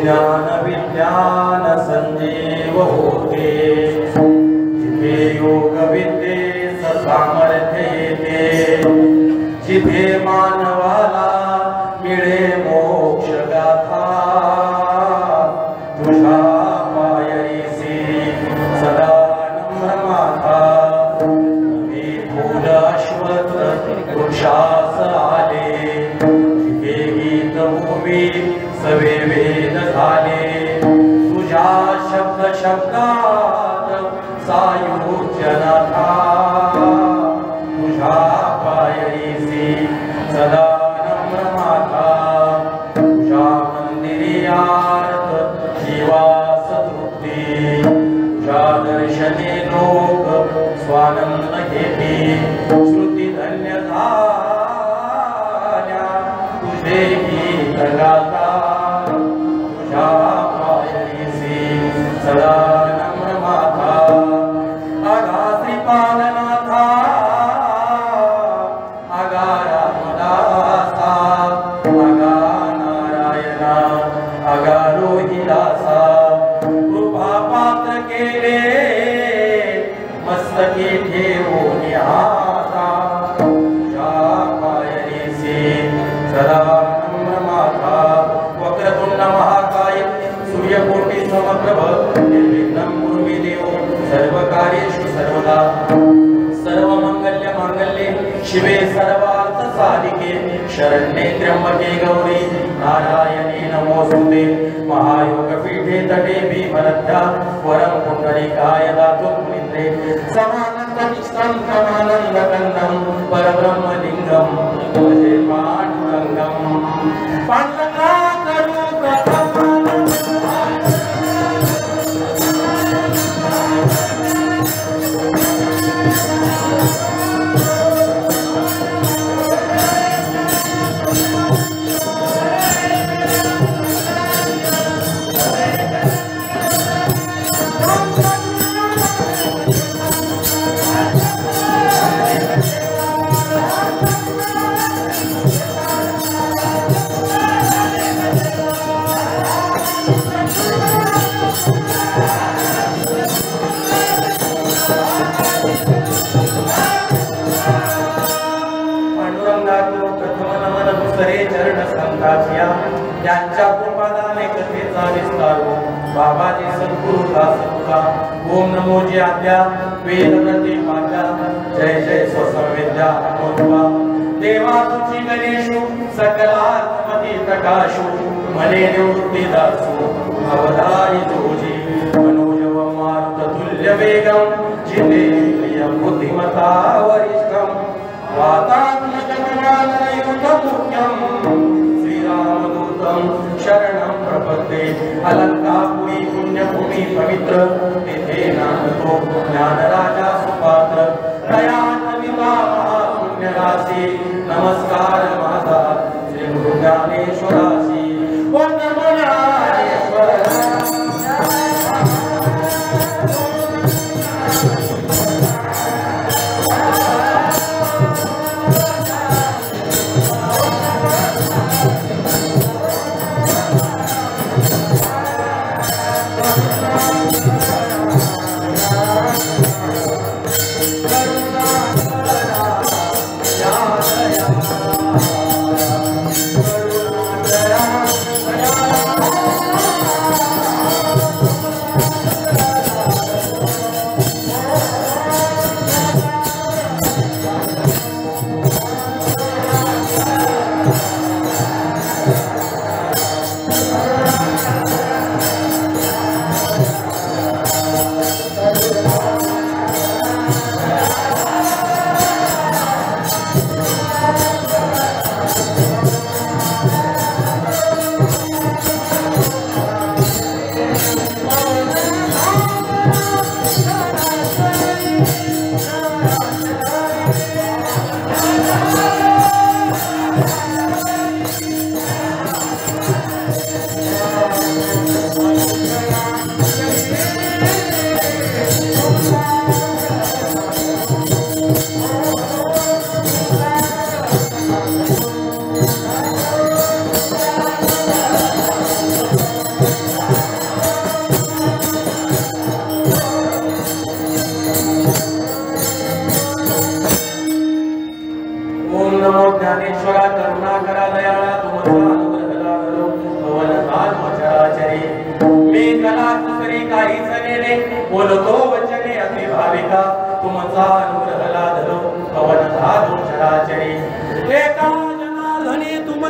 ज्ञान विज्ञान संजीव होते जिथे योग विद्येस सामर्थ्य येते जिथे मानवाला मिळे मोक्ष गाथा तुझ्या पायरीसी सदा नम्र माथा नवी फूल अश्वत्थ वृक्षास आले जिथे गीत भूमी सवे वेद झाले तुझ्या शब्द शब्दात सायुज्य नाथा तुझ्या पायरीसी सदा नम्र माथा तुझ्या मंदिरियार्थ जीवास तृप्ती तुझ्या दर्शने लोक स्वानंद घेती श्रुती धन्य झाल्या तुझे गीत गाता तुझ्या पायरीसी सदा नम्र माथा आगा श्रीपादनाथा आगा रामदासा आगा नारायणा आगा रोहिदासा कृपा पात्र केले मस्तकी ठेवून आता तुझ्या पायरीसी सदा नम्र माथा वक्रतुंड महाकाय सूर्यकोटि समप्रभ निर्विघ्नं कुरु मे देव सर्वकार्येषु सर्वदा सर्वमंगल्य मांगल्ये शिवे सर्वार्थ साधिके शरण्ये त्र्यंबके गौरी नारायणी नमोस्तुते महायोग पीठे तटे भीमरथ्या वरं पुंडरीकाय दातु मित्रे समानंदं समानंदकन्दं परब्रह्मलिंगं भजे पांडुरंगं पांडुरंगा करू प्रथम ज्यांच्या कृपादाने कथेचा विस्तारो बाबाजी सद्गुरु दास तुका ओम नमो जी आद्या वेद प्रतिपाद्या जय जय स्वसंवेद्या अनोत्वा देवा तुझी गणेशु सकलात्मती प्रकाशु मने निवृत्ती दासु अवधारी तुझी मनोजव मारुत तुल्य वेगम जिते बुद्धिमता वरिष्ठम शरणं प्रपद्ये अलंकापुरी पुण्यभूमि पवित्र तिथे नांदतो ज्ञानराजा सुपात्र दयान्विता महापुण्यराशी नमस्कार माझा श्री गुरु ज्ञानेश्वराशी ओम नमो ज्ञानेश्वर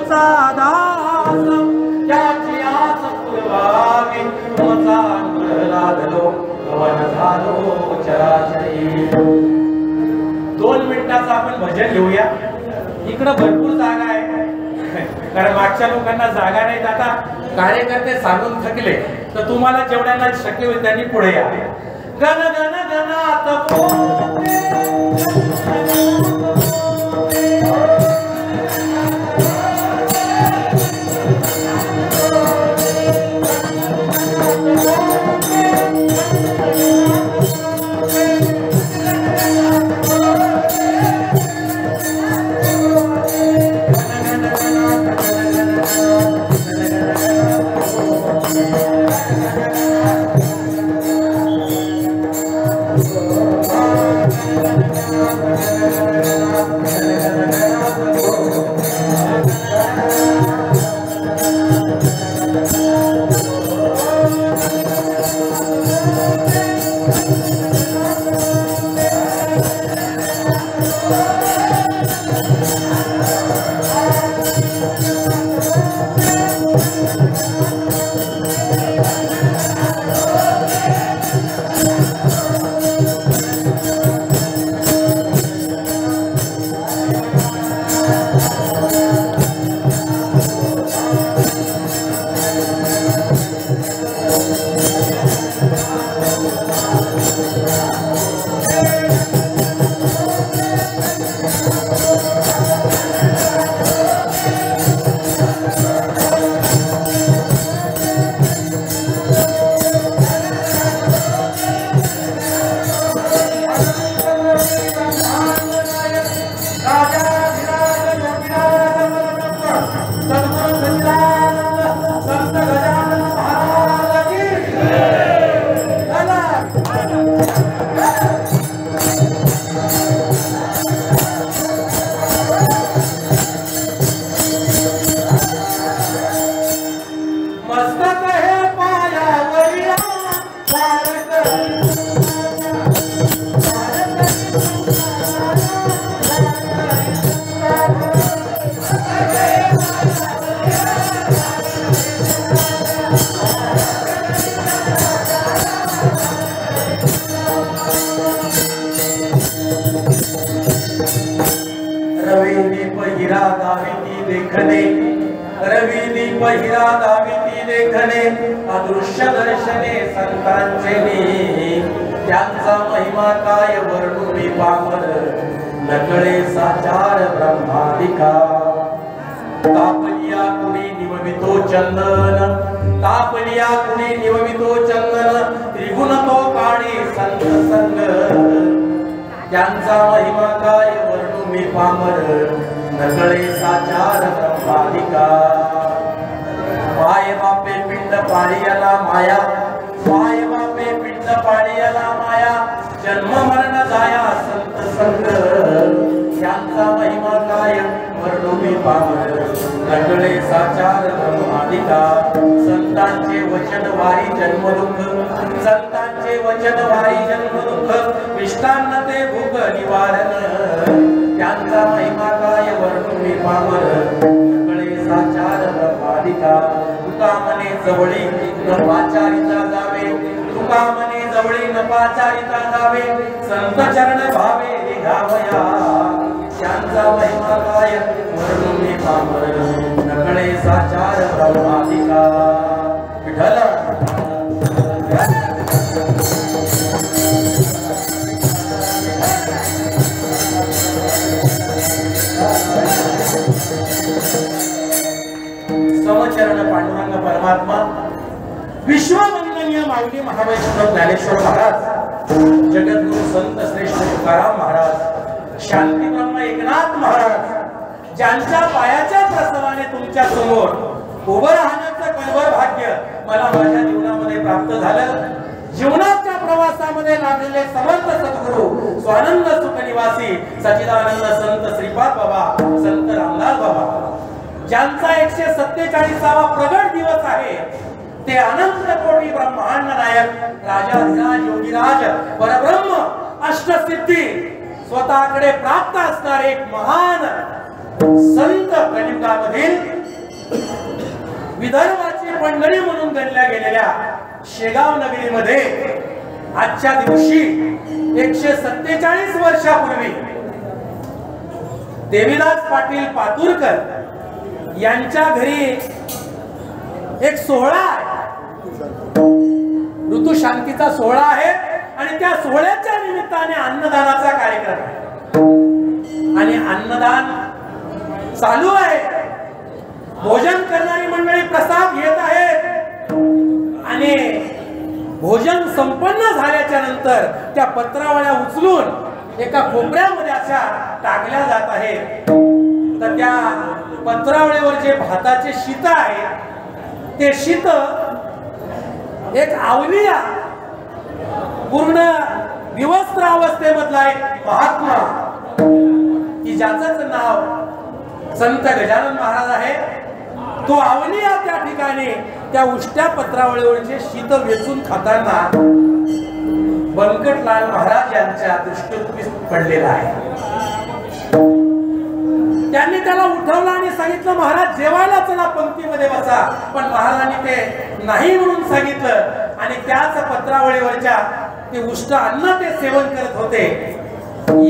तुमचा दास त्याची आस पुरवावी तुमचा लागलो कवन झालो चराचरी. 2 मिनिटाचं आपण भजन घेऊया. इकडं भरपूर जागा आहे कारण मागच्या लोकांना जागा नाही. आता कार्यकर्ते सांगून थकले तर तुम्हाला जेवढ्यांना शक्य होईल त्यांनी पुढे या. गण गण गणात पहिरा दाविती लेखने अदृश्य दर्शने संतांचे त्यांचा महिमा काय वर्णुनी पामर नकळे साचार ब्रह्मादिका. तापलिया कुणी निवमितो चंदन तापलिया कुणी निवमितो चंदन त्रिगुण तो काळी संत संग त्यांचा महिमा काय वर्णुनी पामर नकळे साचार ब्रह्मादिका. माय बापे पिंड पाळीयाला माया माय बापे पिंड पाळीयाला माया जन्म मरण जाया संत संग त्यांचा महिमा काय वर्णुनी पामर नकळे साचार ब्रह्मादिका. संतांचे वचन वारी जन्म दुःख संतांचे वचन वारी जन्म दुःख मिष्टान्न ते भूक निवारण त्यांचा महिमा काय वर्णुनी पामर नकळे साचार ब्रह्मादिका. तुका मने जवळी न पाचारिता जावे तुका मने जवळी न पाचारिता जावे संत चरण भावे निघावया त्यांचा महिमा काय वर्णुनी पामर नकळे साचार ब्रह्मादिका. विठ्ठल समचरण पांडुरंग परमात्मा विश्ववंदनीय माऊली महावैष्णव ज्ञानेश्वर महाराज जगद्गुरु संत श्रेष्ठ तुकाराम महाराज शांती ब्रह्म एकनाथ महाराज ज्यांच्या पायाच्या प्रसवाने तुमच्या समोर उभं राहण्याचं कणभर भाग्य मला माझ्या जीवनामध्ये प्राप्त झालं. जीवनाच्या प्रवासामध्ये लागलेले समर्थ सद्गुरु स्वानंद सुख निवासी सच्चिदानंद संत श्रीपाद बाबा संत रामदास बाबा ज्यांचा 147वा प्रगट दिवस आहे ते अनंत कोटी ब्रह्मांड नायक राजाधिराज योगीराज परब्रह्म अष्टसिद्धी स्वतःकडे प्राप्त असणारे एक महान संत कलियुगामधील विदर्भाची पंढरी म्हणून गणल्या गेलेल्या शेगाव नगरीमध्ये आजच्या दिवशी 147 वर्षापूर्वी देवीदास पाटील पातुरकर यांच्या घरी एक सोहळा आहे, ऋतुशांतीचा सोहळा आहे आणि त्या सोहळ्याच्या निमित्ताने अन्नदानाचा कार्यक्रम आहे आणि अन्नदान चालू आहे। भोजन करणारी मंडळी प्रसाद घेत आहेत आणि भोजन संपन्न झाल्याच्या नंतर त्या पत्रावळ्या उचलून एका कोपऱ्यामध्ये अशा टाकल्या जात आहेत। तर त्या पत्रावळीवर जे भाताचे शीत आहे ते शीत एक आवलिया पूर्ण विवस्त्र अवस्थेमधला एक महात्मा की ज्याचंच नाव संत गजानन महाराज आहे, तो आवलिया त्या ठिकाणी त्या उष्ट्या पत्रावळीवरचे शीत वेचून खाताना बंकटलाल महाराज यांच्या दृष्टीस पडलेला आहे। त्यांनी त्याला उठवलं आणि सांगितलं, महाराज जेवायला चला, पंक्तीमध्ये बसा। पण महाराजांनी ते नाही म्हणून सांगितलं आणि त्याच पत्रावळीवरच्या ते उष्ट अन्न ते सेवन करत होते।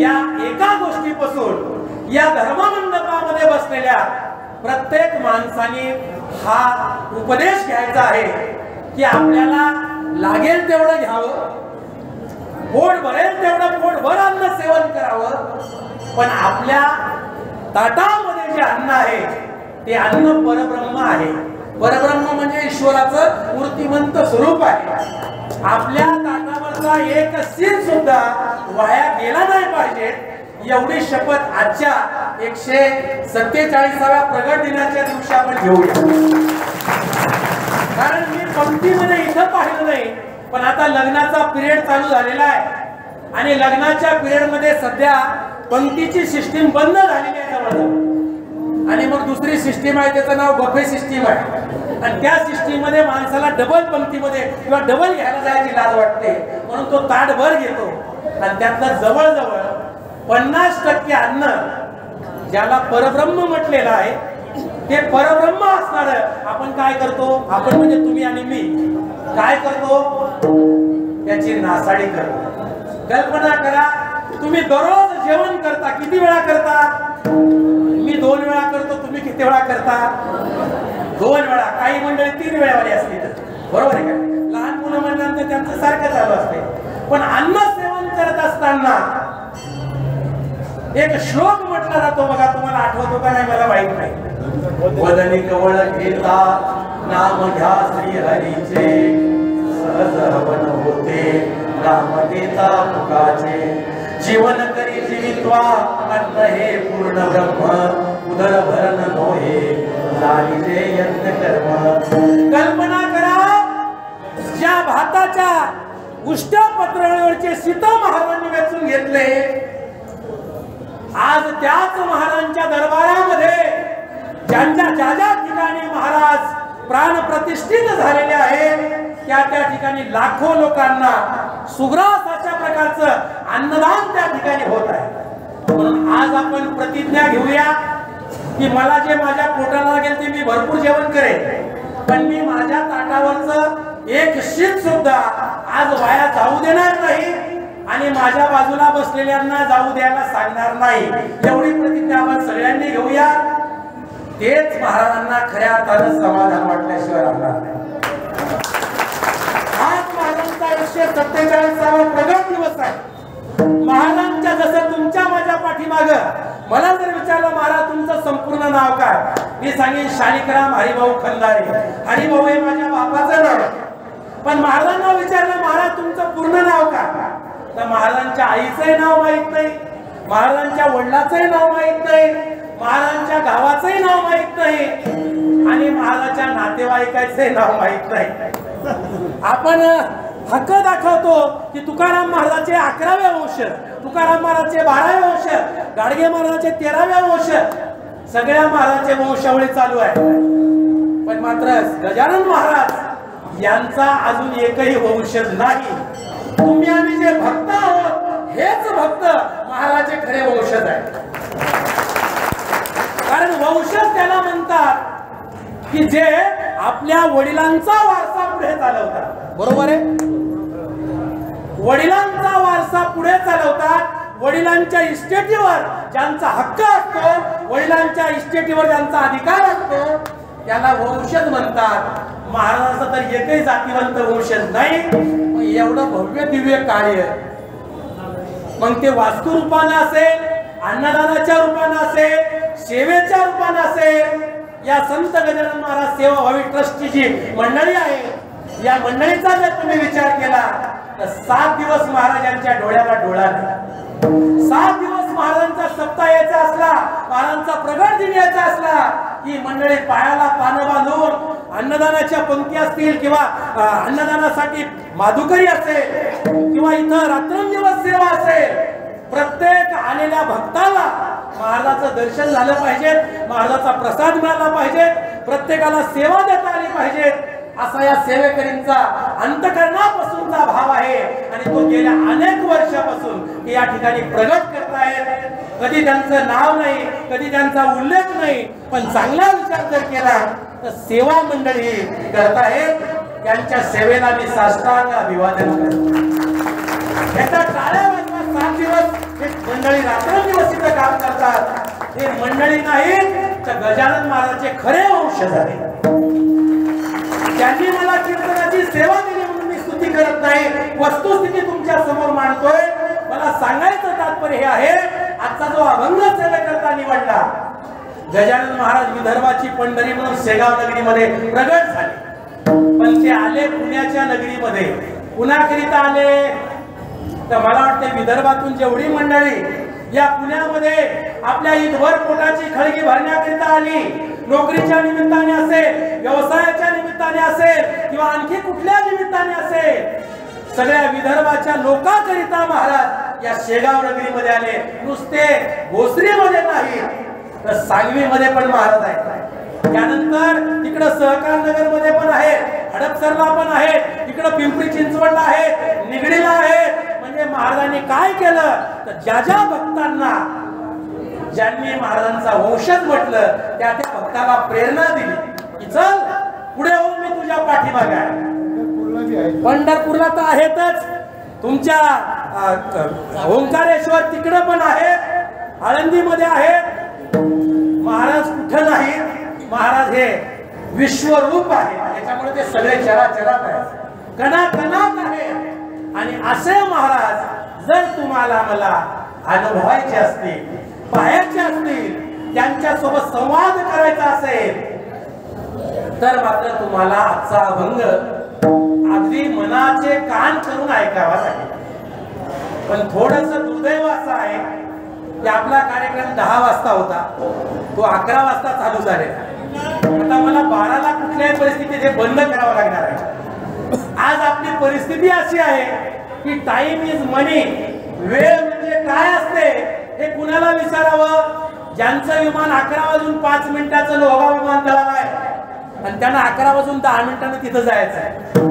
या एका गोष्टीपासून या धर्ममंडपामध्ये बसलेल्या प्रत्येक माणसाने हा उपदेश घ्यायचा आहे की आपल्याला लागेल तेवढं घ्यावं, पोट भरेल तेवढं पोटभर अन्न सेवन करावं, पण आपल्या ताटामध्ये जे अन्न आहे ते अन्न परब्रह्म आहे। परब्रह्म म्हणजे ईश्वराचं मूर्तिमंत स्वरूप आहे। आपल्या ताटावरचा एक सीन सुद्धा वाया गेला नाही पाहिजे एवढी शपथ आजच्या 147व्या प्रगट दिनाच्या दिवशी आपण घेऊया। कारण मी पंक्तीमध्ये इथं पाहिलं नाही, पण आता लग्नाचा पिरियड चालू झालेला आहे आणि लग्नाच्या पिरियड मध्ये सध्या पंक्तीची सिस्टीम बंद झालेली आहे जवळजवळ, आणि मग दुसरी सिस्टीम आहे त्याचं नाव बफे सिस्टीम आहे आणि त्या सिस्टीम मध्ये माणसाला डबल पंक्तीमध्ये किंवा डबल घ्यायला जायची लाज वाटते, म्हणून तो ताटभर घेतो आणि त्यातलं जवळजवळ 50% अन्न ज्याला परब्रह्म म्हटलेलं आहे ते परब्रह्म असणार आपण काय करतो, आपण म्हणजे तुम्ही आणि मी काय करतो, त्याची नासाडी करतो। कल्पना करा, तुम्ही दररोज जेवण करता, किती वेळा करता? मी 2 वेळा करतो, तुम्ही किती वेळा करता? 2 वेळा, काही मंडळी 3 वेळावाली असते, बरोबर आहे का? लहान मुलं म्हणल्यानंतर त्यांचं सारखं चालू असते। पण अन्न सेवन करत असताना एक श्लोक म्हटला जातो बघा, तुम्हाला आठवतो का नाही मला माहित नाही। वदनी कवळ घेता नाम घ्या श्री हरीचे, सहज हवन होते नाम घेता मुखाचे, जीवन करी जीवित्वा अन्न हे पूर्ण ब्रह्म, उदर भरण नोहे लालिजे यज्ञ कर्म। कल्पना करा, ज्या भाताच्या उष्ट्या पत्रावळीवरचे शीत महाराजांनी वेचून घेतले, आज त्याच महाराजांच्या दरबारामध्ये ज्या ठिकाणी महाराज प्राण प्रतिष्ठित झालेले आहेत त्या ठिकाणी लाखो लोकांना सुग्रास अशा प्रकारचं अन्नदान त्या ठिकाणी होत आहे। म्हणून आज आपण प्रतिज्ञा घेऊया की मला जे माझ्या पोटाला लागेल ते मी भरपूर जेवण करेन, पण मी माझ्या ताटावरचं एक शीत सुद्धा आज वाया जाऊ देणार नाही आणि माझ्या बाजूला बसलेल्यांना जाऊ द्यायला सांगणार नाही। एवढी प्रतिज्ञा आपण सगळ्यांनी घेऊया, तेच महाराजांना खऱ्या अर्थानं समाधान वाटल्याशिवाय राहणार नाही। आज महाराजांचा 147वा प्रगट दिवस आहे। महाराजांच्या जसं तुमच्या माझ्या पाठीमाग मला जर विचारलं महाराज तुमचं संपूर्ण नाव काय, मी सांगेन शालिकराम हरिभाऊ खंदारे। हरिभाऊ हे माझ्या बापाचं नाव, पण महाराजांना विचारलं महाराज तुमचं पूर्ण नाव काय, तर महाराजांच्या आईचंही नाव माहित नाही, महाराजांच्या वडिलाचंही नाव माहित नाही, महाराजांच्या गावाचंही नाव माहित नाही आणि महाराजांच्या नातेवाईकाचंही नाव माहित नाही। आपण हक्क दाखवतो की तुकाराम महाराजांचे 11वे वंश, तुकाराम महाराजांचे 12वे वंश, गाडगे महाराजांचे 13वे वंश, सगळ्या महाराजांचे वंशावळी चालू आहे, पण मात्र गजानन महाराज यांचा अजून एकही वंशज नाही। तुम्ही आम्ही जे भक्त आहोत हेच भक्त महाराजांचे खरे वंशज आहेत। कारण वंशज त्याला म्हणतात की जे आपल्या वडिलांचा वारसा पुढे चालवतात. बरोबर आहे? वडिलांचा वारसा पुढे चालवतात. वडिलांच्या इस्टेटीवर ज्यांचा हक्क असतो, वडिलांच्या इस्टेटीवर ज्यांचा अधिकार असतो, त्याला वंशज म्हणतात. महाराजांचा तर एकही जातीवंत वंशज नाही. एवढं भव्य दिव्य कार्य, मग ते वास्तू रूपानं असेल, अन्नदानाच्या रूपानं असेल, सेवेच्या रूपानं असेल, या संत गजानन महाराज सेवा भावी ट्रस्टची जी मंडळी आहे, या मंडळीचा जर तुम्ही विचार केला तर 7 दिवस महाराजांच्या डोळ्याला डोळा नाही. 7 दिवस महाराजांचा सप्ताह यायचा असला, महाराजांचा प्रगट दिन यायचा असला, ही मंडळी पायाला पानं बांधून अन्नदानाच्या पंक्ती असतील किंवा अन्नदानासाठी माधुकरी असेल किंवा इथं रात्रंदिवस सेवा असेल, प्रत्येक आलेल्या भक्ताला महाराजाचं दर्शन झालं पाहिजे, महाराजाचा प्रसाद मिळाला पाहिजे, प्रत्येकाला सेवा देता आली पाहिजे, असा या सेवेकरींचा अंतःकरणापासूनचा भाव आहे. आणि तो गेल्या अनेक वर्षापासून या ठिकाणी प्रगट करतायत. कधी त्यांचं नाव नाही, कधी त्यांचा उल्लेख नाही, पण चांगला विचार जर केला तर सेवा मंडळी करतायत. त्यांच्या सेवेला मी साष्टांग अभिवादन करतो. याचा टाळ्या वाजवा. 7 दिवस हे मंडळी रात्रंदिवस इथं काम करतात. हे मंडळी नाहीत तर गजानन महाराजांचे खरे वंशज आहेत. त्यांनी मला कीर्तनाची सेवा दिली म्हणून मी स्तुती करत नाही, वस्तुस्थिती तुमच्या समोर मांडतोय. मला सांगायचं तात्पर्य हे आहे, आजचा जो अभंग सेवेकरता निवडला, गजानन महाराज विदर्भाची पंढरी म्हणून शेगाव नगरीमध्ये प्रगट झाले, पण ते आले पुण्याच्या नगरीमध्ये. पुण्याकरिता आले तर मला वाटते विदर्भातून जेवढी मंडळी या पुण्यामध्ये आपल्या ईदभर पोटाची खळगी भरण्याकरिता आली, नोकरीच्या निमित्ताने असेल, व्यवसायाच्या निमित्ताने असेल किंवा आणखी कुठल्या निमित्ताने असेल, सगळ्या विदर्भाच्या लोकांकरिता महाराज या शेगाव नगरीमध्ये आले. नुसते भोसरीमध्ये नाही तर सांगवीमध्ये पण महाराज आहेत. त्यानंतर तिकडं सहकार नगर मध्ये पण आहे, हडपसरला पण आहे, तिकडं पिंपरी चिंचवडला आहे, निगडीला आहे. म्हणजे महाराजांनी काय केलं तर ज्या ज्या भक्तांना ज्यांनी महाराजांचा वंशज म्हटलं त्या त्या भक्ताला प्रेरणा दिली की चल पुढे हो, मी तुझ्या पाठीमागे आहे. पंढरपूरला तर आहेतच, तुमच्या ओंकारेश्वर तिकडे पण आहे, आळंदीमध्ये आहे. महाराज कुठं नाही, महाराज हे विश्वरूप आहे. त्याच्यामुळे ते सगळे चराचरात आहेत, कणाकणात आहे. आणि असे महाराज जर तुम्हाला मला अनुभवायचे असतील, पाहायचे असतील, त्यांच्यासोबत संवाद करायचा असेल तर मात्र तुम्हाला आजचा अभंग अगदी मनाचे कान करून ऐकावा लागेल. पण थोडस दुर्दैव असं आहे की आपला कार्यक्रम 10 वाजता होता, तो 11 वाजता चालू झालेला. आता मला 12ला कुठल्याही परिस्थितीत हे बंद करावं लागणार आहे. आज आपली परिस्थिती अशी आहे की टाइम इज मनी. वेळ म्हणजे काय असते हे कुणाला विचारावं? ज्यांचं विमान 11 वाजून 5 मिनिटाचं लोहा विमानतळाला आहे आणि त्यांना 11 वाजून 10 मिनिटांनी तिथं जायचं आहे,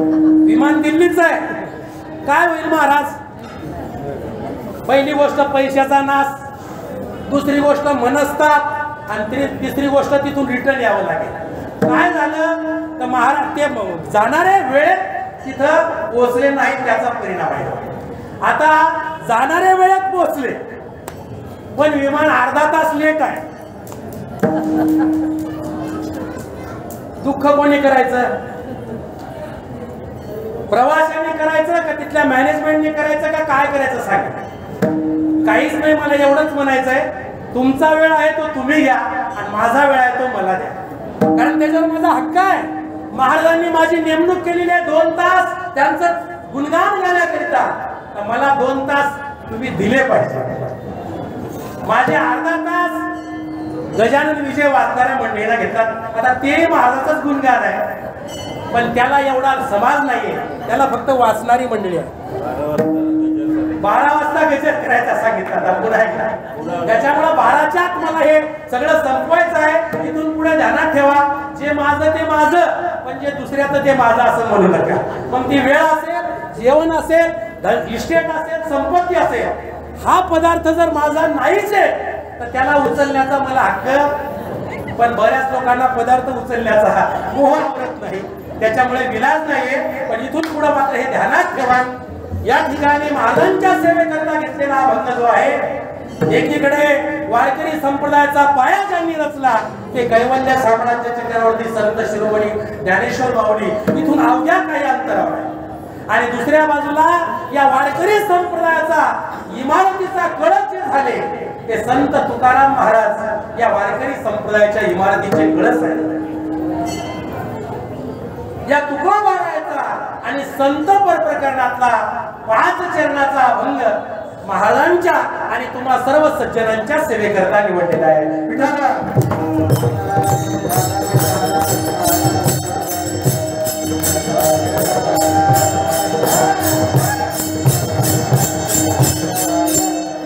विमान दिल्लीच आहे, काय होईल महाराज? पहिली गोष्ट पैशाचा नाश, दुसरी गोष्ट मनस्ताप आणि तिसरी गोष्ट तिथून रिटर्न यावं लागेल. काय झालं तर महाराज ते जाणारे वेळेत तिथं पोहोचले नाही, त्याचा परिणाम आहे. आता जाणारे वेळेत पोहोचले पण विमान अर्धा तास लेट आहे. दुःख कोणी करायचं? प्रवाशांनी करायचं का तिथल्या मॅनेजमेंटने करायचं का काय करायचं सांगा? काहीच नाही. मला एवढंच म्हणायचं आहे, तुमचा वेळ आहे तो तुम्ही घ्या आणि माझा वेळ आहे तो मला द्या, कारण त्याच्यावर माझा हक्क आहे. महाराजांनी माझी नेमणूक केलेली आहे 2 तास त्यांचं गुणगान गाण्याकरिता, तर मला 2 तास तुम्ही दिले पाहिजे. माझे अर्धा तास गजानन विजय वाचणाऱ्या मंडळीला घेतात. आता ते महाराजांचंच गुणगान आहे पण त्याला एवढा समाज नाहीये, त्याला फक्त वाचणारी मंडळी आहे. 12 वाजता गजर करायचा सांगितलं पुन्हा एकदा. त्याच्यामुळे 12च्या आत मला हे सगळं संपवायचं आहे. इथून पुढे ध्यानात ठेवा, जे माझं ते माझं, पण जे दुसऱ्याचं ते माझं असं म्हणू नका. मग ती वेळ असेल, जेवण असेल, इस्टेट असेल, संपत्ती असेल, हा पदार्थ जर माझा नाहीच आहे तर त्याला उचलण्याचा मला हक्क पण बऱ्याच लोकांना पदार्थ उचलण्याचा मोह आवरत नाही, त्याच्यामुळे विलाज नाहीये. पण इथून पुढे मात्र हे ध्यानात ठेवा, या ठिकाणी महाराजांच्या सेवेकरता घेतलेला अभंग जो आहे, एकीकडे वारकरी संप्रदायाचा पाया ज्यांनी रचला ते कैवल्य साम्राज्य चक्रवर्ती संत शिरोमणी ज्ञानेश्वर माऊली इथून अवघ्या काही अंतरावर आहे, आणि दुसऱ्या बाजूला या वारकरी संप्रदायाचा इमारतीचा कळस जे झाले ते संत तुकाराम महाराज या वारकरी संप्रदायाच्या इमारतीचे कळस आहे. या तुकोबारायाचा आणि संत पर प्रकरणातला 5 चरणाचा अभंग महाराजांच्या आणि तुम्हा सर्व सज्जनांच्या सेवेकरता निवडलेला आहे.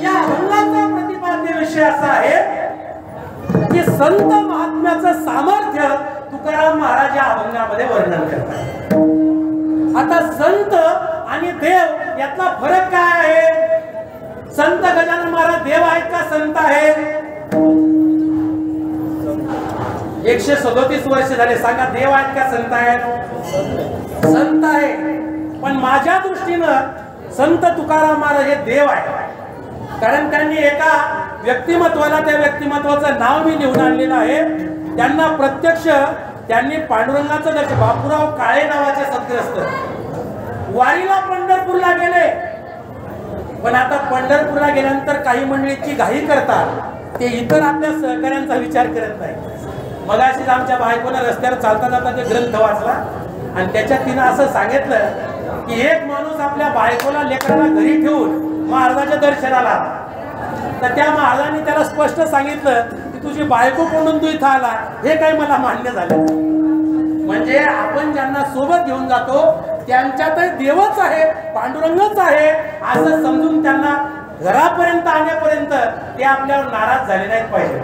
या अभंगाचा प्रतिपाद्य विषय असा आहे की संत महात्म्याचं सामर्थ्य तुकाराम महाराज या अभंगामध्ये वर्णन करतात. आता संत आणि देव यातला फरक काय आहे? संत गजानन महाराज देव आहेत का संत आहेत? 137 वर्ष झाले, सांगा देव आहेत का संत आहेत? संत आहे. पण माझ्या दृष्टीनं संत तुकाराम महाराज हे देव आहे, कारण त्यांनी एका व्यक्तिमत्वाला, त्या व्यक्तिमत्वाचं नाव मी लिहून आणलेलं आहे. त्यांना प्रत्यक्ष त्यांनी पांडुरंगाचं दर्शन, बापूराव काळे नावाचे सद्ग्रस्त वारीला पंढरपूरला गेले. पण आता पंढरपूरला गेल्यानंतर काही मंडळीची घाई करतात, ते इतर आपल्या सहकार्यांचा विचार करत नाही. मगाशीच आमच्या बायकोनं रस्त्यावर चालता जाता ते ग्रंथ वाचला आणि त्याच्यात तिनं असं सांगितलं की एक माणूस आपल्या बायकोला लेकराला घरी ठेवून महाराजाच्या दर्शनाला, तर त्या महाराजांनी त्याला स्पष्ट सांगितलं की तुझी बायको कोणून तू इथं आला, हे काही मला मान्य झालं. म्हणजे आपण ज्यांना सोबत घेऊन जातो त्यांच्यात देवच आहे, पांडुरंगच आहे असं समजून त्यांना घरापर्यंत आणण्यापर्यंत ते आपल्यावर नाराज झाले नाहीत पाहिजे,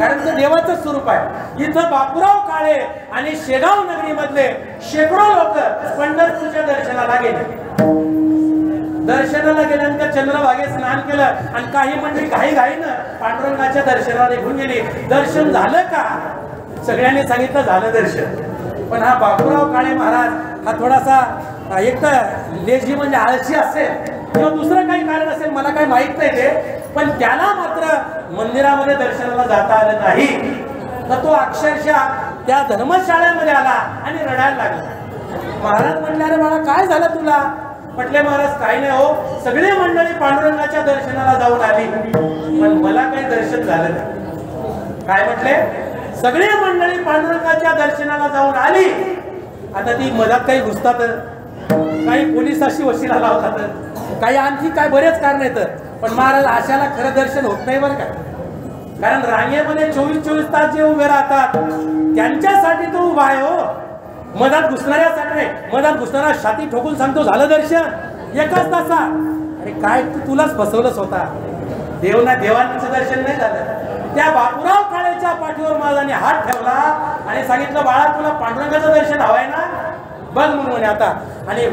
कारण ते देवाचं स्वरूप आहे. इथं बापूराव काळे आणि शेगाव नगरी मधले शेकडो लोक पंढरपूरच्या दर्शनाला गेले. दर्शनाला गेल्यानंतर चंद्रभागेत स्नान केलं आणि काही मंडळी घाईघाईनं पांडुरंगाच्या दर्शनाला निघून गेली. दर्शन झालं का? सगळ्यांनी सांगितलं झालं दर्शन. पण हा बापूराव काळे महाराज हा थोडासा एक तर लेझी म्हणजे आळशी असेल किंवा दुसरं काही कारण असेल, मला काही माहित नाही ते, पण त्याला मात्र मंदिरामध्ये दर्शनाला जाता आलं नाही. तर तो अक्षरशः त्या धर्मशाळेमध्ये आला आणि रडायला लागला. महाराज म्हटले, अरे बाळा काय झालं तुला? म्हटले महाराज काही नाही हो, सगळे मंडळी पांडुरंगाच्या दर्शनाला जाऊन आली पण मला काही दर्शन झालं नाही. काय म्हटले? सगळे मंडळी पांडुरंगाच्या दर्शनाला जाऊन आली, आता ती मधात काही घुसतात, काही पोलिसाशी वशिला लावतात, काही आणखी काय बरेच कारण येतं. पण महाराज अशाला खरं दर्शन होत नाही बरं का, कारण रांगेमध्ये 24 तास जे उभे राहतात त्यांच्यासाठी तो उभा आहे हो, मधात घुसणाऱ्यासाठी नाही. मधात घुसणारा छाती ठोकून सांगतो झालं दर्शन एकाच तासा. अरे काय तुलाच फसवलंच होता, देवांचं दर्शन नाही झालं. त्या बापूराव काळेच्या पाठीवर महाराजांनी हात ठेवला आणि सांगितलं, बाळा तुला पांडुरंगाचं दर्शन हवंय ना, बघ म्हणून आता. आणि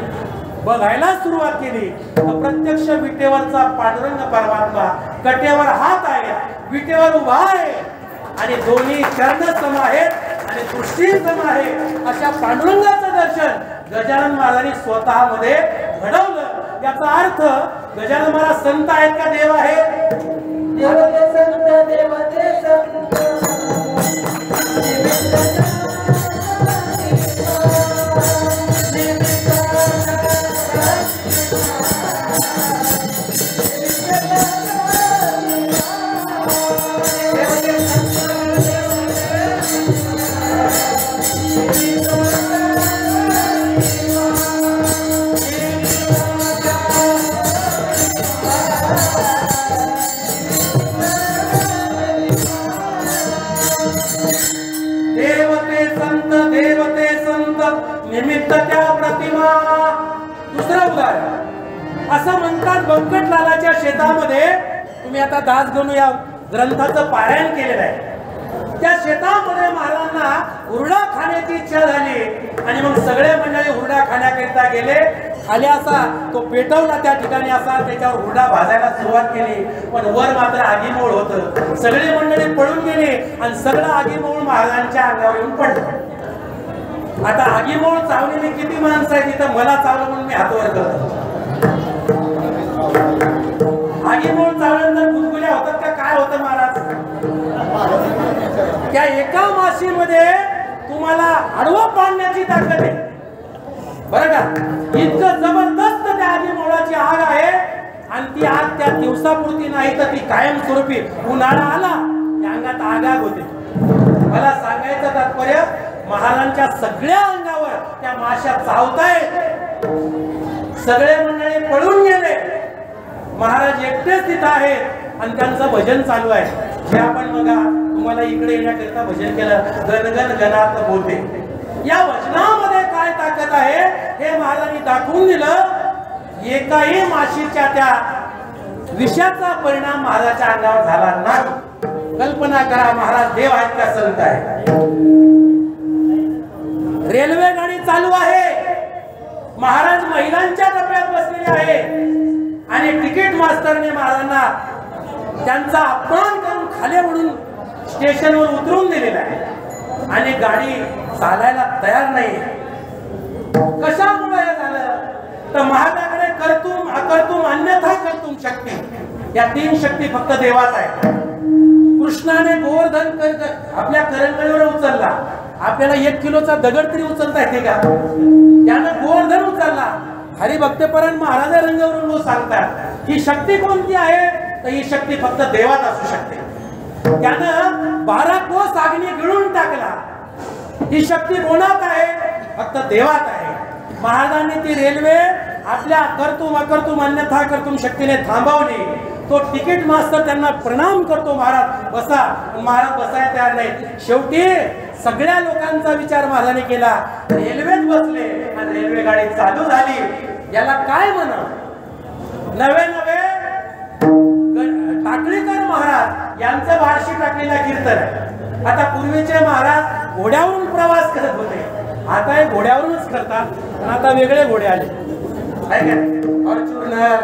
बघायला सुरुवात केली तर प्रत्यक्ष विटेवरचा पांडुरंग परमात्मा कटेवर हात आहे, विटेवर उभा आहे आणि दोन्ही चरण सम आहेत आणि दृष्टी सम आहे. अशा पांडुरंगाचं दर्शन गजानन महाराजांनी स्वतःमध्ये घडवलं. याचा अर्थ गजानन महाराज संत आहेत का देव आहेत? देवते संत, देवते संत, निमित्त त्या प्रतिमा. दुसरं उदाहरण असं म्हणतात, बंकटलालाच्या शेतामध्ये, तुम्ही आता दासगणू या ग्रंथाचं पारायण केलेलं आहे, त्या शेतामध्ये महाराजांना हुरडा खाण्याची इच्छा झाली आणि मग सगळे मंडळी हुरडा खाण्याकरिता गेले. खाली असा तो पेटवला त्या ठिकाणी असा त्याच्यावर हुरडा भाजायला सुरुवात केली पण वर मात्र आगीमोळ होतं. सगळे मंडळी पळून गेले आणि सगळं आगीमोळ महाराजांच्या अंगावर येऊन पडलं. आता आगीमोळ चावलेली किती माणसं आहेत तिथं मला चावलं म्हणून मी हातवर करतो. आगीमोळ चावल्यानंतर गुदगुल्या होतात का काय होतं महाराज? त्या एका माशीमध्ये तुम्हाला आडवं पाडण्याची ताकद आहे बरं का. इतकं जबरदस्त त्या आगीमोळाची आग आहे आणि ती आग त्या दिवसापुरती नाही तर ती कायमस्वरूपी उन्हाळा आला त्या अंगात आग होते. मला सांगायचं तात्पर्य महाराजांच्या सगळ्या अंगावर त्या माशा चावतायत. सगळे मंडळी पळून गेले. महाराज एकटेच तिथं आहेत आणि त्यांचं भजन चालू आहे. जे आपण बघा तुम्हाला इकडे येण्याकरिता भजन केलं गणगण गणात बोलते. या भजनामध्ये काय ताकद आहे हे महाराजांनी दाखवून दिलं. एकाही माशीच्या त्या विषाचा परिणाम महाराजांच्या अंगावर झाला नाही. कल्पना करा महाराज देव आहेत का संत आहे. रेल्वे गाडी चालू आहे. महाराज महिलांच्या डब्यात बसलेले आहे आणि तिकीट मास्टरने महाराजांना त्यांचा अपमान करून खाली ओढून स्टेशनवर उतरवून दिलेला आहे आणि गाडी चालायला तयार नाही. कशामुळे झालं तर महाराजांकडे कर्तुम अकर्तुम अन्यथा कर्तुम शक्ती या तीन शक्ती फक्त देवात आहे. कृष्णाने गोवर्धन आपल्या करंगळीवर उचलला. आपल्याला 1 किलोचा दगड तरी उचलता येते का? त्यानं गोवर्धन उचलला. हरिभक्तपरायण महाराज रंगावरून सांगतात ही शक्ती कोणती आहे तर ही शक्ती फक्त देवात असू शकते. त्यानं 12 कोस अग्नी गिळून टाकला. ही शक्ती कोणात आहे? फक्त देवात आहे. महाराजांनी ती रेल्वे आपल्या कर्तुम अकर्तुम अन्यथा कर्तुम शक्तीने थांबवली. तो तिकीट मास्तर त्यांना प्रणाम करतो महाराज बसा. महाराज बसायला तयार नाही. शेवटी सगळ्या लोकांचा विचार महाराजांनी केला. रेल्वेत बसले आणि रेल्वे गाडी चालू झाली. याला काय म्हणा नवे नवे टाकळीकर महाराज यांचं बार्शी टाकलेला कीर्तन आहे. आता पूर्वीचे महाराज घोड्यावरून प्रवास करत होते. आता हे घोड्यावरूनच करतात पण आता वेगळे घोडे आले आहे का. फॉर्च्युनर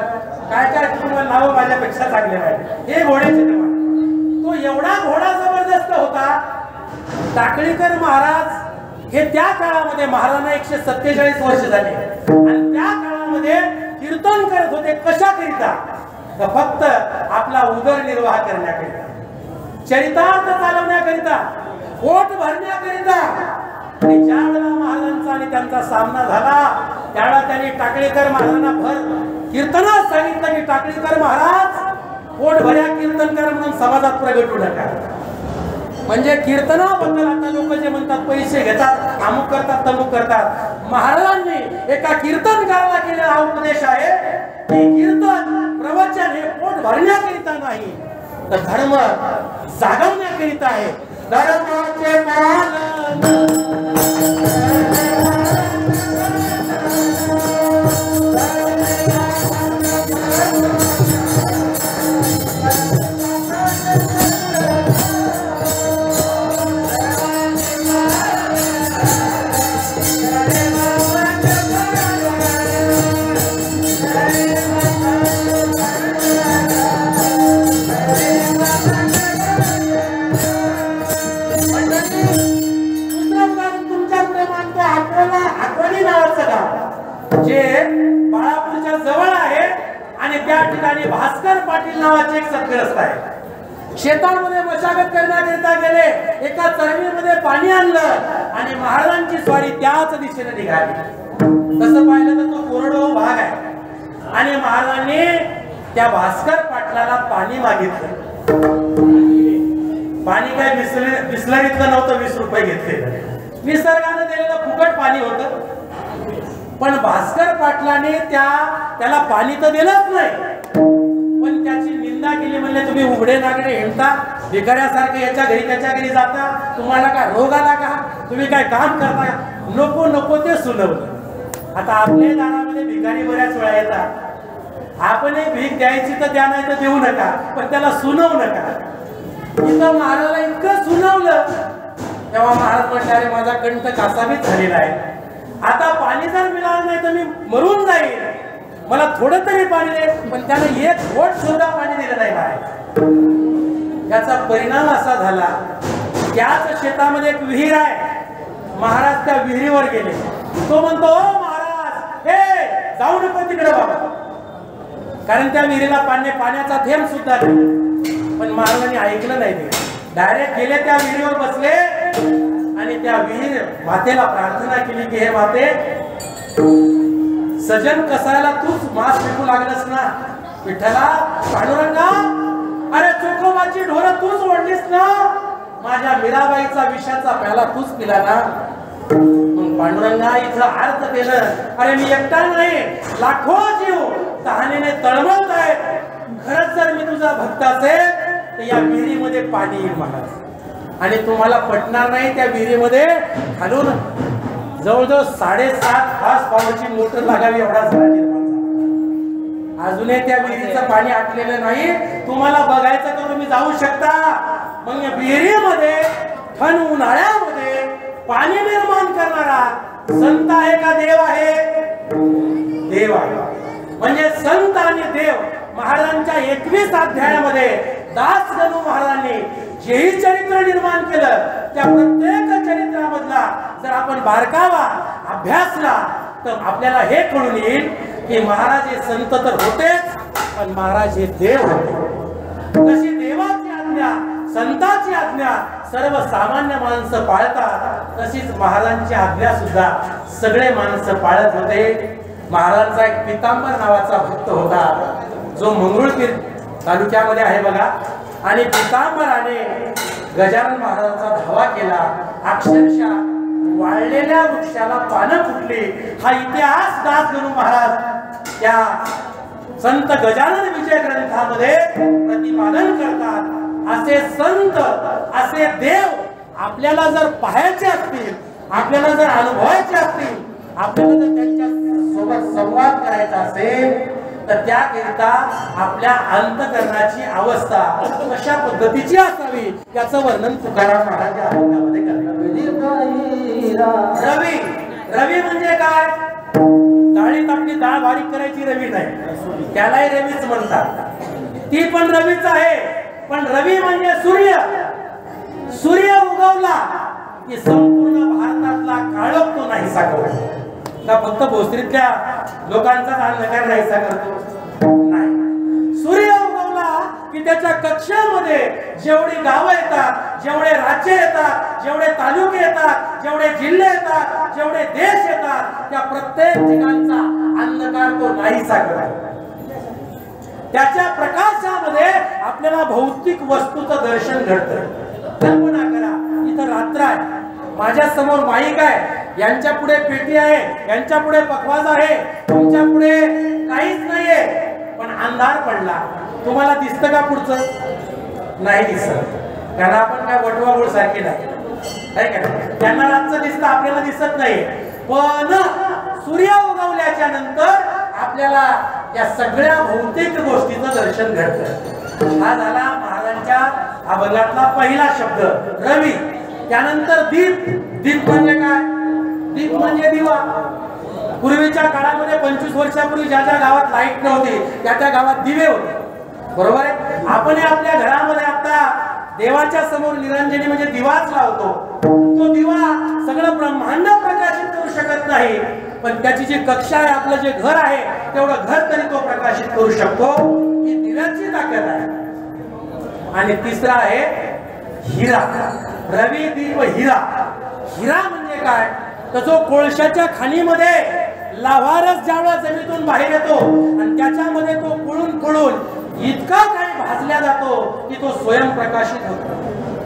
काय काय तुम्हाला नाव माझ्यापेक्षा चांगले आहे हे घोड्याचे. तो एवढा घोडा जबरदस्त होता. टाकळीकर महाराज हे त्या काळामध्ये महाराजांना 147 वर्ष झाले आणि त्या काळामध्ये कीर्तन करत होते. कशाकरिता तर फक्त आपला उदरनिर्वाह करण्याकरिता, चरितार्थ चालवण्याकरिता, पोट भरण्याकरिता. आणि ज्या वेळेला महाराजांचा आणि त्यांचा सामना झाला त्यावेळेला त्यांनी टाकळीकर महाराजांना भर कीर्तनात सांगितलं की टाकळीकर महाराज पोट भऱ्या कीर्तनकार म्हणून समाजात प्रगट होऊ नका. म्हणजे कीर्तनाबद्दल आता लोक जे म्हणतात पैसे घेतात अमुक करतात तमुक करतात. महाराजांनी एका कीर्तनकाराला केलेला हा उपदेश आहे की कीर्तन प्रवचन हे पोट भरण्याकरिता नाही तर धर्म जागवण्याकरिता आहे. धर्माचे पालन जे बाळापूरच्या जवळ आहे आणि त्या ठिकाणी भास्कर पाटील नावाचे एक सत्ग्रस्त आहे. शेतामध्ये मशागत करण्याकरिता गेले. एका चरवीमध्ये पाणी आणलं आणि महाराजांची स्वारी त्याच दिशेने निघाली. तसं पाहिलं तर तो कोरडो भाग आहे आणि महाराजांनी त्या भास्कर पाटलाला पाणी मागितलं. पाणी काय बिस्लरीतलं नव्हतं. 20 रुपये घेतले. निसर्गाने दिलेलं फुकट पाणी होतं पण भास्कर पाटलाने त्याला पाणी तर दिलंच नाही पण त्याची निंदा केली. म्हणले तुम्ही उघडे नागडे हिंडता भिकाऱ्यासारखे याच्या घरी त्याच्या घरी जाता. तुम्हाला काय रोग आला का? तुम्ही काय काम करता? नको नको ते सुनवलं. आता आपल्या दारामध्ये भिकारी बऱ्याच वेळा येतात. आपण एक भीक द्यायची तर द्या नाही तर देऊ नका पण त्याला सुनवू नका. इथं महाराजाला इतकं सुनवलं तेव्हा महाराज म्हटले अरे माझा कंठ कासावीस झालेला आहे. आता पाणी जर मिळालं नाही तर मी मरून जाईल, मला थोडं तरी पाणी दे. पण त्यानं एक घोट सुद्धा पाणी दिलं नाही बाहेर. याचा परिणाम असा झाला, त्याच शेतामध्ये एक विहीर आहे. महाराज त्या विहिरीवर गेले. तो म्हणतो, ओ महाराज, हे जाऊ नको तिकडे बाबा, कारण त्या विहिरीला पाण्याचा थेंब सुद्धा नाही. पण महाराजांनी ऐकलं नाही. ते डायरेक्ट गेले त्या विहिरीवर बसले आणि त्या विहीर मातेला प्रार्थना केली की हे माते, सजन कसायला तूच मास विकू लागलस ना, विठ्ठला, पांडुरंगा, अरे चोखोबाची ढोरं तूच ओढलीस ना, माझ्या मीराबाईचा विषाचा प्याला तूच पिला ना. मग पांडुरंगा इथं अर्थ केलं, अरे मी एकटा नाही, लाखो जीव तहानेने तळमळत आहेत. खरंच जर मी तुझा भक्त असेल तर या विहिरीमध्ये पाणी येईल महाराज. आणि तुम्हाला पटणार नाही, त्या विहिरीमध्ये खालून जवळजवळ 7.5 हॉर्स पॉवरची मोटर लागावी एवढा झरा निर्माण झाला. अजूनही त्या विहिरीचं पाणी आटलेलं नाही. तुम्हाला बघायचं तर तुम्ही जाऊ शकता. मग या विहिरीमध्ये थंड उन्हाळ्यामध्ये पाणी निर्माण करणारा संत आहे का देव आहे? देव आहे. म्हणजे संत आणि देव. महाराजांच्या 21 अध्यायामध्ये दासगणू महाराजांनी जेही चरित्र निर्माण केलं, त्या प्रत्येक चरित्रामधला जर आपण बारकावा अभ्यासला तर आपल्याला हे कळून येईल की महाराज हे संत तर होतेच, पण महाराज हे देव होते. कशी देवाची आज्ञा, संतांची आज्ञा सर्वसामान्य माणसं पाळतात, तशीच महाराजांची आज्ञा सुद्धा सगळे माणसं पाळत होते. महाराजांचा एक पितांबर नावाचा भक्त होता, जो मंगरुळपीर तालुक्यामध्ये आहे बघा. आणि पितांबराने गजानन महाराजांचा धावा केला. अक्षरशः वाळलेल्या वृक्षाला पानं फुटली. हा इतिहास दासगणू महाराज त्या संत गजानन विजय ग्रंथामध्ये प्रतिपादन करतात. असे संत, असे देव आपल्याला जर पाहायचे असतील, आपल्याला जर अनुभवायचे असतील, आपल्याला जर त्यांच्या सोबत संवाद करायचा असेल तर त्याकरिता आपल्या अंतकरणाची अवस्था कशा पद्धतीची असावी याचं वर्णन तुकाराम महाराज या अभंगामध्ये करतात. रवी, रवी म्हणजे काय? डाळीत आपली डाळ बारीक करायची रवी नाही, त्यालाही रवीच म्हणतात. ती पण रवीच आहे. पण रवी म्हणजे सूर्य. सूर्य उगवला की संपूर्ण भारतातला काळोख तो नाहीसा करतो. का फक्त भोसरीतल्या लोकांचा अंधकार नाहीसा करतो? नाही. सूर्य उगवला की त्याच्या कक्षामध्ये जेवढी गावं येतात, जेवढे राज्य येतात, जेवढे तालुके येतात, जेवढे जिल्हे येतात, जेवढे देश येतात, त्या प्रत्येक ठिकाणचा अंधकार तो नाहीसा करतो. त्याच्या प्रकाशामध्ये आपल्याला भौतिक वस्तूचं दर्शन घडतं. कल्पना करा, इथं रात्र आहे, माझ्या समोर माईक आहे, यांच्या पुढे पेटी आहे, यांच्या पुढे पखवाज आहे, तुमच्या पुढे काहीच नाहीये, पण अंधार पडला. तुम्हाला दिसतं का पुढचं? नाही दिसत, कारण आपण काय वटवाघूळ सारखे नाही. त्यांना रातचं दिसतं, आपल्याला दिसत नाही. पण सूर्य उगवल्याच्या नंतर आपल्याला या सगळ्या भौतिक गोष्टीचं दर्शन घडतं. हा झाला महाराजांच्या अभंगातला पहिला शब्द रवी. त्यानंतर दीप. दीप म्हणजे काय? दीप म्हणजे दिवा. पूर्वीच्या काळामध्ये 25 वर्षापूर्वी ज्या ज्या गावात लाईट नव्हती त्या त्या गावात दिवे होते, बरोबर आहे. आपण आपल्या घरामध्ये आता देवाच्या समोर निरंजनी म्हणजे दिवाच लावतो. तो दिवा सगळं ब्रह्मांड प्रकाशित करू शकत नाही, पण त्याची जी कक्षा आहे, आपलं जे घर आहे, तेवढं घर तरी तो प्रकाशित करू शकतो. ही दिव्याची ताकद आहे. आणि तिसरा आहे हिरा. रवी, दीप, हिरा. हिरा म्हणजे काय? तर जो कोळशाच्या खाणीमध्ये लाव्हारस ज्यावेळेला जमिनीतून बाहेर येतो आणि त्याच्यामध्ये तो पळून इतका काही भाजल्या जातो की तो स्वयंप्रकाशित होतो.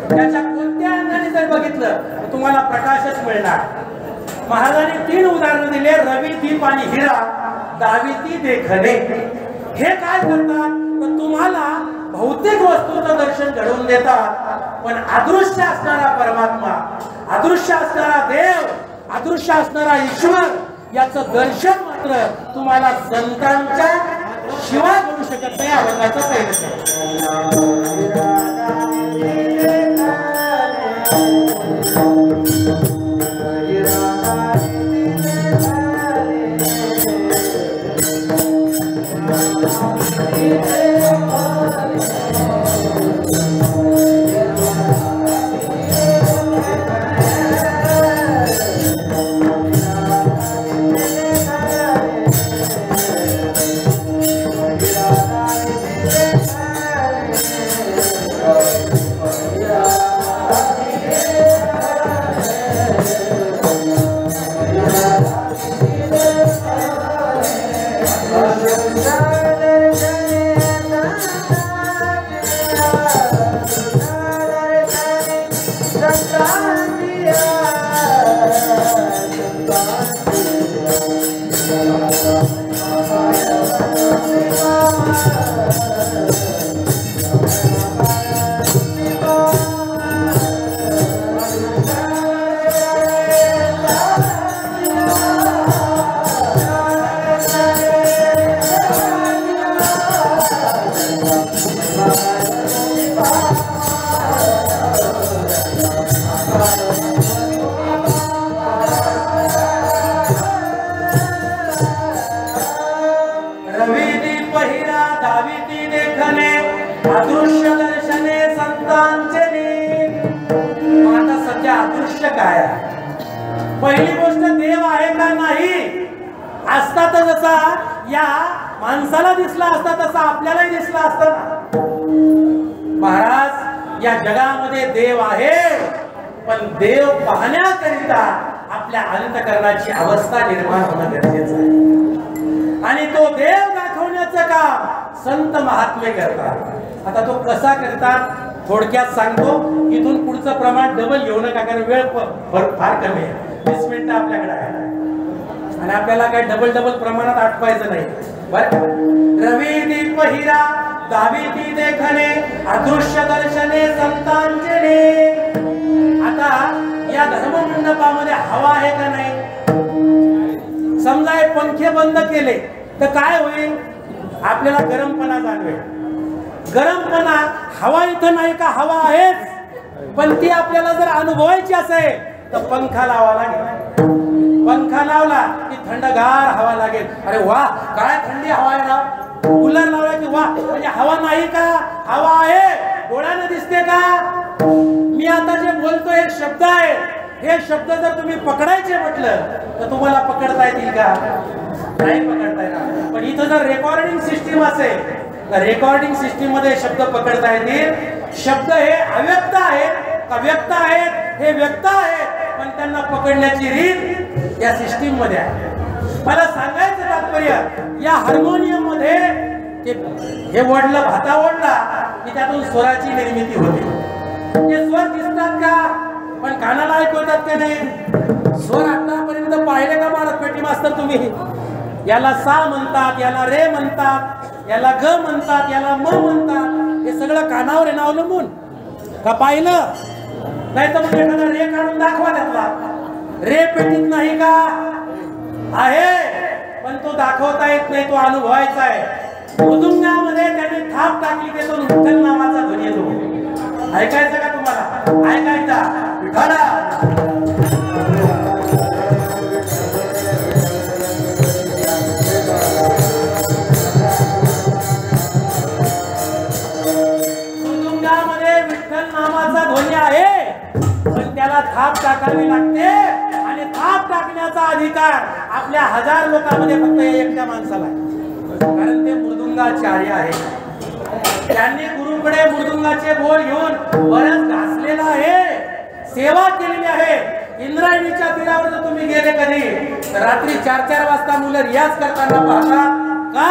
त्याच्या कोणत्या अंगाने जर बघितलं तर तुम्हाला प्रकाशच मिळणार. महाराजांनी 3 उदाहरणं दिले, रवी, दीप आणि हिरा. दाविती देखणे. हे काय करतात? तर तुम्हाला भौतिक वस्तूचं दर्शन घडवून देतात, पण अदृश्य असणारा परमात्मा, अदृश्य असणारा देव, अदृश्य असणारा ईश्वर याचं दर्शन मात्र तुम्हाला संतांच्या शिवाय करू शकत नाही. अभंगाचं पहिलं पहिली गोष्ट देव आहे का नाही असता तर जसा या माणसाला दिसला असता तसा आपल्यालाही दिसला असता ना. महाराज या जगामध्ये देव आहे पण देव पाहण्याकरिता आपल्या अंतःकरणाची अवस्था निर्माण होणं गरजेचं आहे आणि तो देव दाखवण्याचं काम संत महात्मे करतात. आता तो कसा करतात थोडक्यात सांगतो. इथून पुढचं प्रमाण डबल घेऊ नका कारण वेळ फार कमी आहे. 20 मिनिटं आपल्याकडे आहे आणि आपल्याला काही डबल प्रमाणात आटवायचं नाही बरं. रवी दीप हिरा दाविती देखणे अदृश्य दर्शने संतांचे. आता या धर्ममंडपामध्ये हवा आहे का नाही. समजा हे पंखे बंद केले तर काय होईल आपल्याला गरमपणा जाणवेल. गरमपणा हवा इथं नाही का हवा आहेच पण ती आपल्याला जर अनुभवायची असेल तर पंखा लावा लागेल. पंखा लावला की थंडगार हवा लागेल. अरे वा काय थंडी हवा आहे राव. कूलर लावला की वा म्हणजे हवा नाही का हवा आहे. डोळ्यानं दिसते का. मी आता जे बोलतो हे शब्द आहे हे शब्द जर तुम्ही पकडायचे म्हटलं तर तुम्हाला पकडता येतील का नाही पकडता येणार. पण इथं जर रेकॉर्डिंग सिस्टीम असेल तर रेकॉर्डिंग सिस्टीम मध्ये शब्द पकडता येतील. शब्द हे अव्यक्त आहेत का व्यक्त आहेत हे व्यक्त आहेत पण त्यांना पकडण्याची रीत या सिस्टीम मध्ये आहे. मला सांगायचं तात्पर्य या हार्मोनियम मध्ये हे वडलं भाता ओढला की त्यातून स्वराची निर्मिती होते. ते स्वर दिसतात का पण कानाला ऐकू येतात का नाही. स्वर आतापर्यंत पाहिले का महाराज पेटी मास्तर तुम्ही. याला सा म्हणतात याला रे म्हणतात याला ग म्हणतात याला म म्हणतात. हे सगळं कानावर आहे ना अवलंबून का पाहिलं नाही तर मग एखादा रे काढून दाखवा त्यातला. रे पेटीत नाही का आहे पण तो दाखवता येत नाही तो अनुभवायचा आहे. मृदुंगामध्ये त्यांनी थाप टाकली की तो विठ्ठल नावाचा ध्वनी येतो. ऐकायचं का तुम्हाला ऐकायचा विठाला. त्याला थाप टाकावी लागते आणि थाप टाकण्याचा अधिकार आपल्या 1000 लोकांमध्ये फक्त एकट्या माणसाला आहे कारण ते मृदुंगाचार्य आहे. त्यांनी गुरुकडे मृदुंगाचे बोल घेऊन बरंच घासलेला आहे सेवा केलेली आहे. इंद्रायणीच्या तीरावर जर तुम्ही गेले कधी तर रात्री 4-4 वाजता मुलं रियाज करताना पाहतात का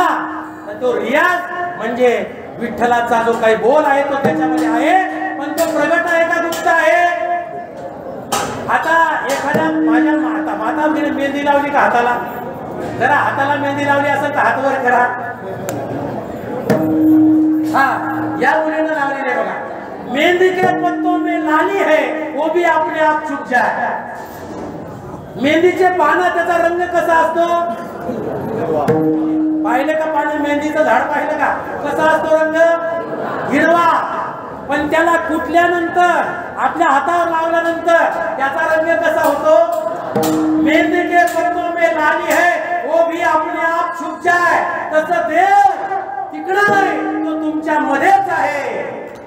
तर तो रियाज म्हणजे विठ्ठलाचा जो काही बोल आहे तो त्याच्यामध्ये आहे पण तो प्रगट आहे का गुप्त आहे. आता एखाद्या माझ्या माताने मेहंदी लावली का हाताला जरा हाताला मेहंदी लावली असेल तर हात वर करा. हा या मुलीने लावलेली आहे बघा. मेहंदी के पत्तों में लाली है वो भी अपने आप छुप जाए. मेहंदीचे पानं त्याचा रंग कसा असतो पाहिले का. पाणी मेहंदीचं झाड पाहिलं का कसा असतो रंग हिरवा पण त्याला कुटल्यानंतर आपल्या हातावर लावल्यानंतर त्याचा रंग कसा होतो. मेहंदी के पत्तों में लाली है वो भी अपने आप छुप जाए. तसं देव तिकडं नाही तो तुमच्या मध्येच आहे.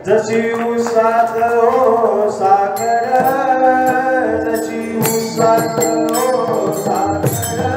जशी उसात हो साखर जशी उसात हो साखर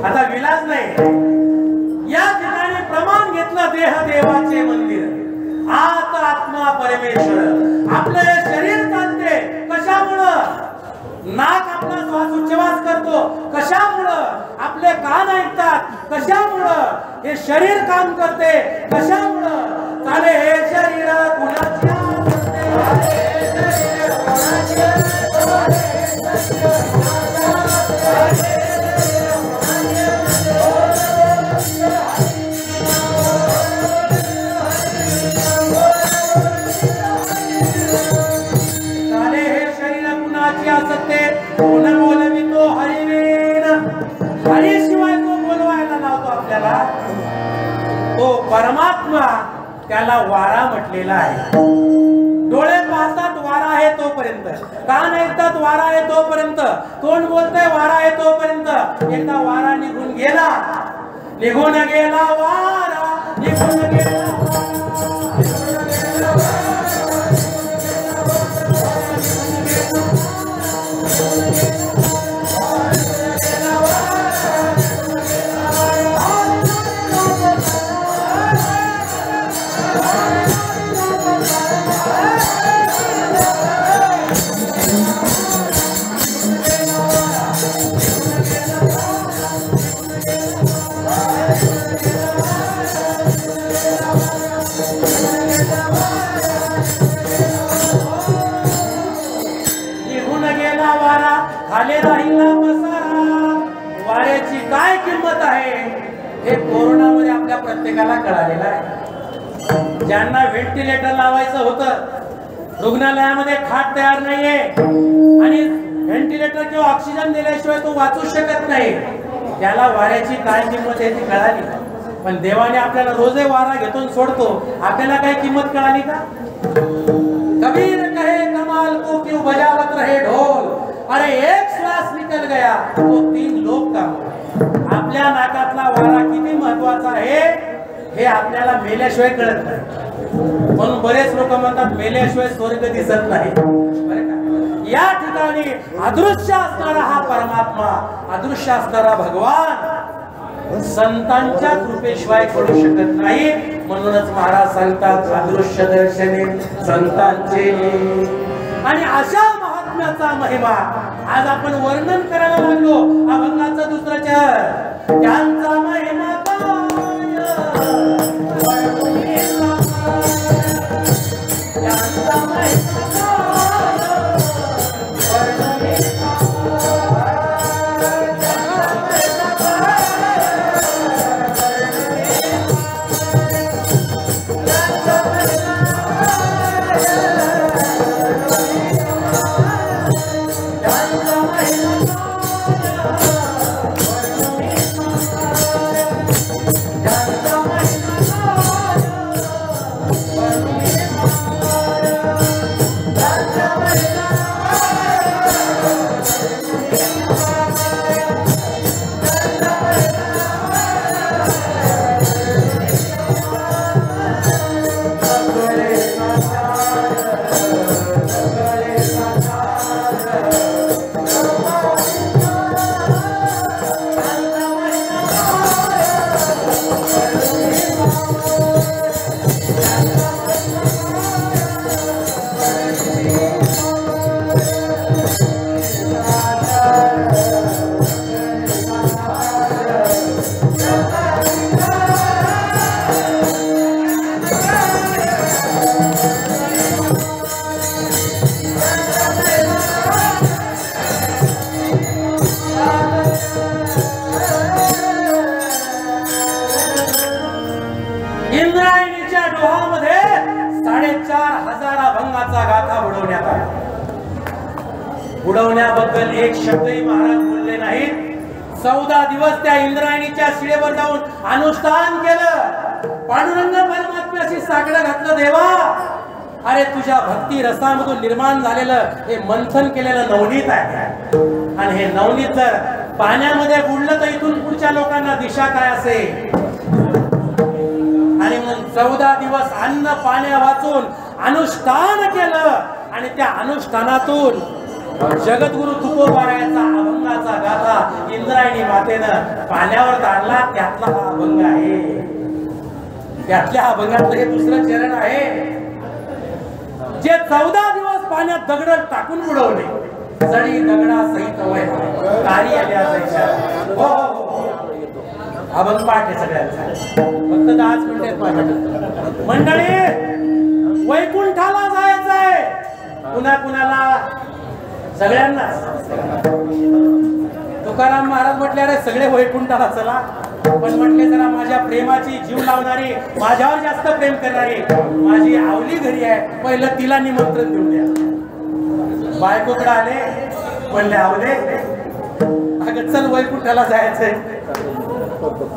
आता विलास नाही. या ठिकाणी प्रमाण घेतलं देह देवाचे मंदिर आत आत्मा परमेश्वर. आपलं हे शरीर चालते कशामुळं? नाक आपला श्वासोच्छवास करतो कशामुळं? आपले कान ऐकतात कशामुळं? हे शरीर काम करते कशामुळं? चाले हे शरीर कुणाचे कोण बोलवितो हरिवेन. हरीशिवाय तो बोलवायला लावतो आपल्याला. तो परमात्मा त्याला वारा म्हटलेला आहे. डोळे पाहतात वारा आहे तोपर्यंत, कान ऐकतात वारा आहे तोपर्यंत, तोंड बोलतंय वारा आहे तोपर्यंत. एकदा वारा निघून गेला, निघून गेला वारा, निघून गेला खाली राहिला पसारा. वाऱ्याची काय किंमत आहे हे कोरोनामध्ये आपल्या प्रत्येकाला कळालेलं आहे. ज्यांना व्हेंटिलेटर लावायचं होतं, रुग्णालयामध्ये खाट तयार नाहीये आणि व्हेंटिलेटर किंवा ऑक्सिजन दिल्याशिवाय तो वाचू शकत नाही, त्याला वाऱ्याची काय किंमत आहे ती कळाली. पण देवाने आपल्याला रोजे वारा घेतो सोडतो, आपल्याला काय किंमत कळाली का? कबीर कहे कमाल को क्यों बजावत रहे ढोल, अरे एक श्वास निकल गया तो 3 लोक काम. आपल्या नाकातला वारा किती महत्वाचा आहे हे आपल्याला मेल्याशिवाय कळत नाही. म्हणून बरेच लोक म्हणतात मेल्याशिवाय स्वर्ग दिसत नाही. या ठिकाणी अदृश्य असणारा हा परमात्मा, अदृश्य असणारा भगवान संतांच्या कृपेशिवाय करू शकत नाही. म्हणूनच महाराज सांगतात अदृश्य दर्शने संतांचे. आणि अशा महात्म्याचा महिमा आज आपण वर्णन करायला लागलो. अभंगाचं दुसरं चरण, त्यांचा महिमा काय, त्यांचा महिमा पाण्यात आला. बुडवण्याबद्दल एक शब्दही महाराज बोलले नाहीत. 14 दिवस त्या इंद्रायणीच्या शिळेवर जाऊन अनुष्ठान केलं. पांडुरंग परमात्म्याशी साकडं घातलं, देवा अरे तुझ्या भक्ती रसामधून निर्माण झालेलं हे मंथन केलेलं नवनीत आहे आणि हे नवनीत जर पाण्यामध्ये बुडलं तर इथून पुढच्या लोकांना दिशा काय असेल. आणि मग 14 दिवस अन्न पाण्या वाचून अनुष्ठान केलं आणि त्या अनुष्ठानातून जगद्गुरु तुकोबारायाचा अभंगाचा गाथा इंद्रायणी मातेनं पाण्यावर काढला. त्यातला हा अभंग आहे. त्यातल्या अभंगातलं हे दुसरं चरण आहे जे 14 दिवस पाण्यात दगड टाकून बुडवले. जडी दगडा सहित वय कार्य हो अभंग पाठ आहे सगळ्यांचा. फक्त 10 मिनिट मंडळी वैकुंठाला जायचं आहे. कुणा कुणाला? सगळ्यांना. तुकाराम महाराज म्हटले अरे सगळे वैकुंठाला चला, पण म्हटले जरा माझ्या प्रेमाची जीव लावणारी, माझ्यावर जास्त प्रेम करणारी माझी आवली घरी आहे, पहिलं तिला निमंत्रण देऊन द्या. बायकोकडे आले, म्हणले आवले अगं चल वैकुंठाला जायचंय.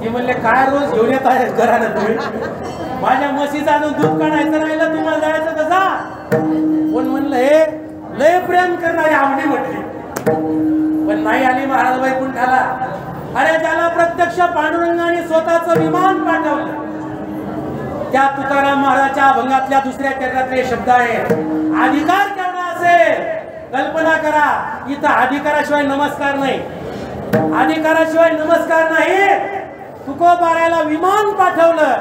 की म्हणले काय रोज घेऊन येत आहे घरानं तुम्ही? माझ्या म्हशीचं अजून दूध काढायचं राहिलं, तुम्हाला जायचं कसा? कोण म्हणलं हे लय प्रेम करणारी आवडी म्हटली, पण नाही आली महाराज वैकुंठाला. अरे त्याला प्रत्यक्ष पांडुरंगाने स्वतःचं विमान पाठवलं. त्या तुकाराम महाराजच्या अभंगातल्या दुसऱ्या चरणातले शब्द आहेत. अधिकार केवढा असेल कल्पना करा. इथं अधिकाराशिवाय नमस्कार नाही. अधिकाराशिवाय नमस्कार नाही. तुकोबारायला विमान पाठवलं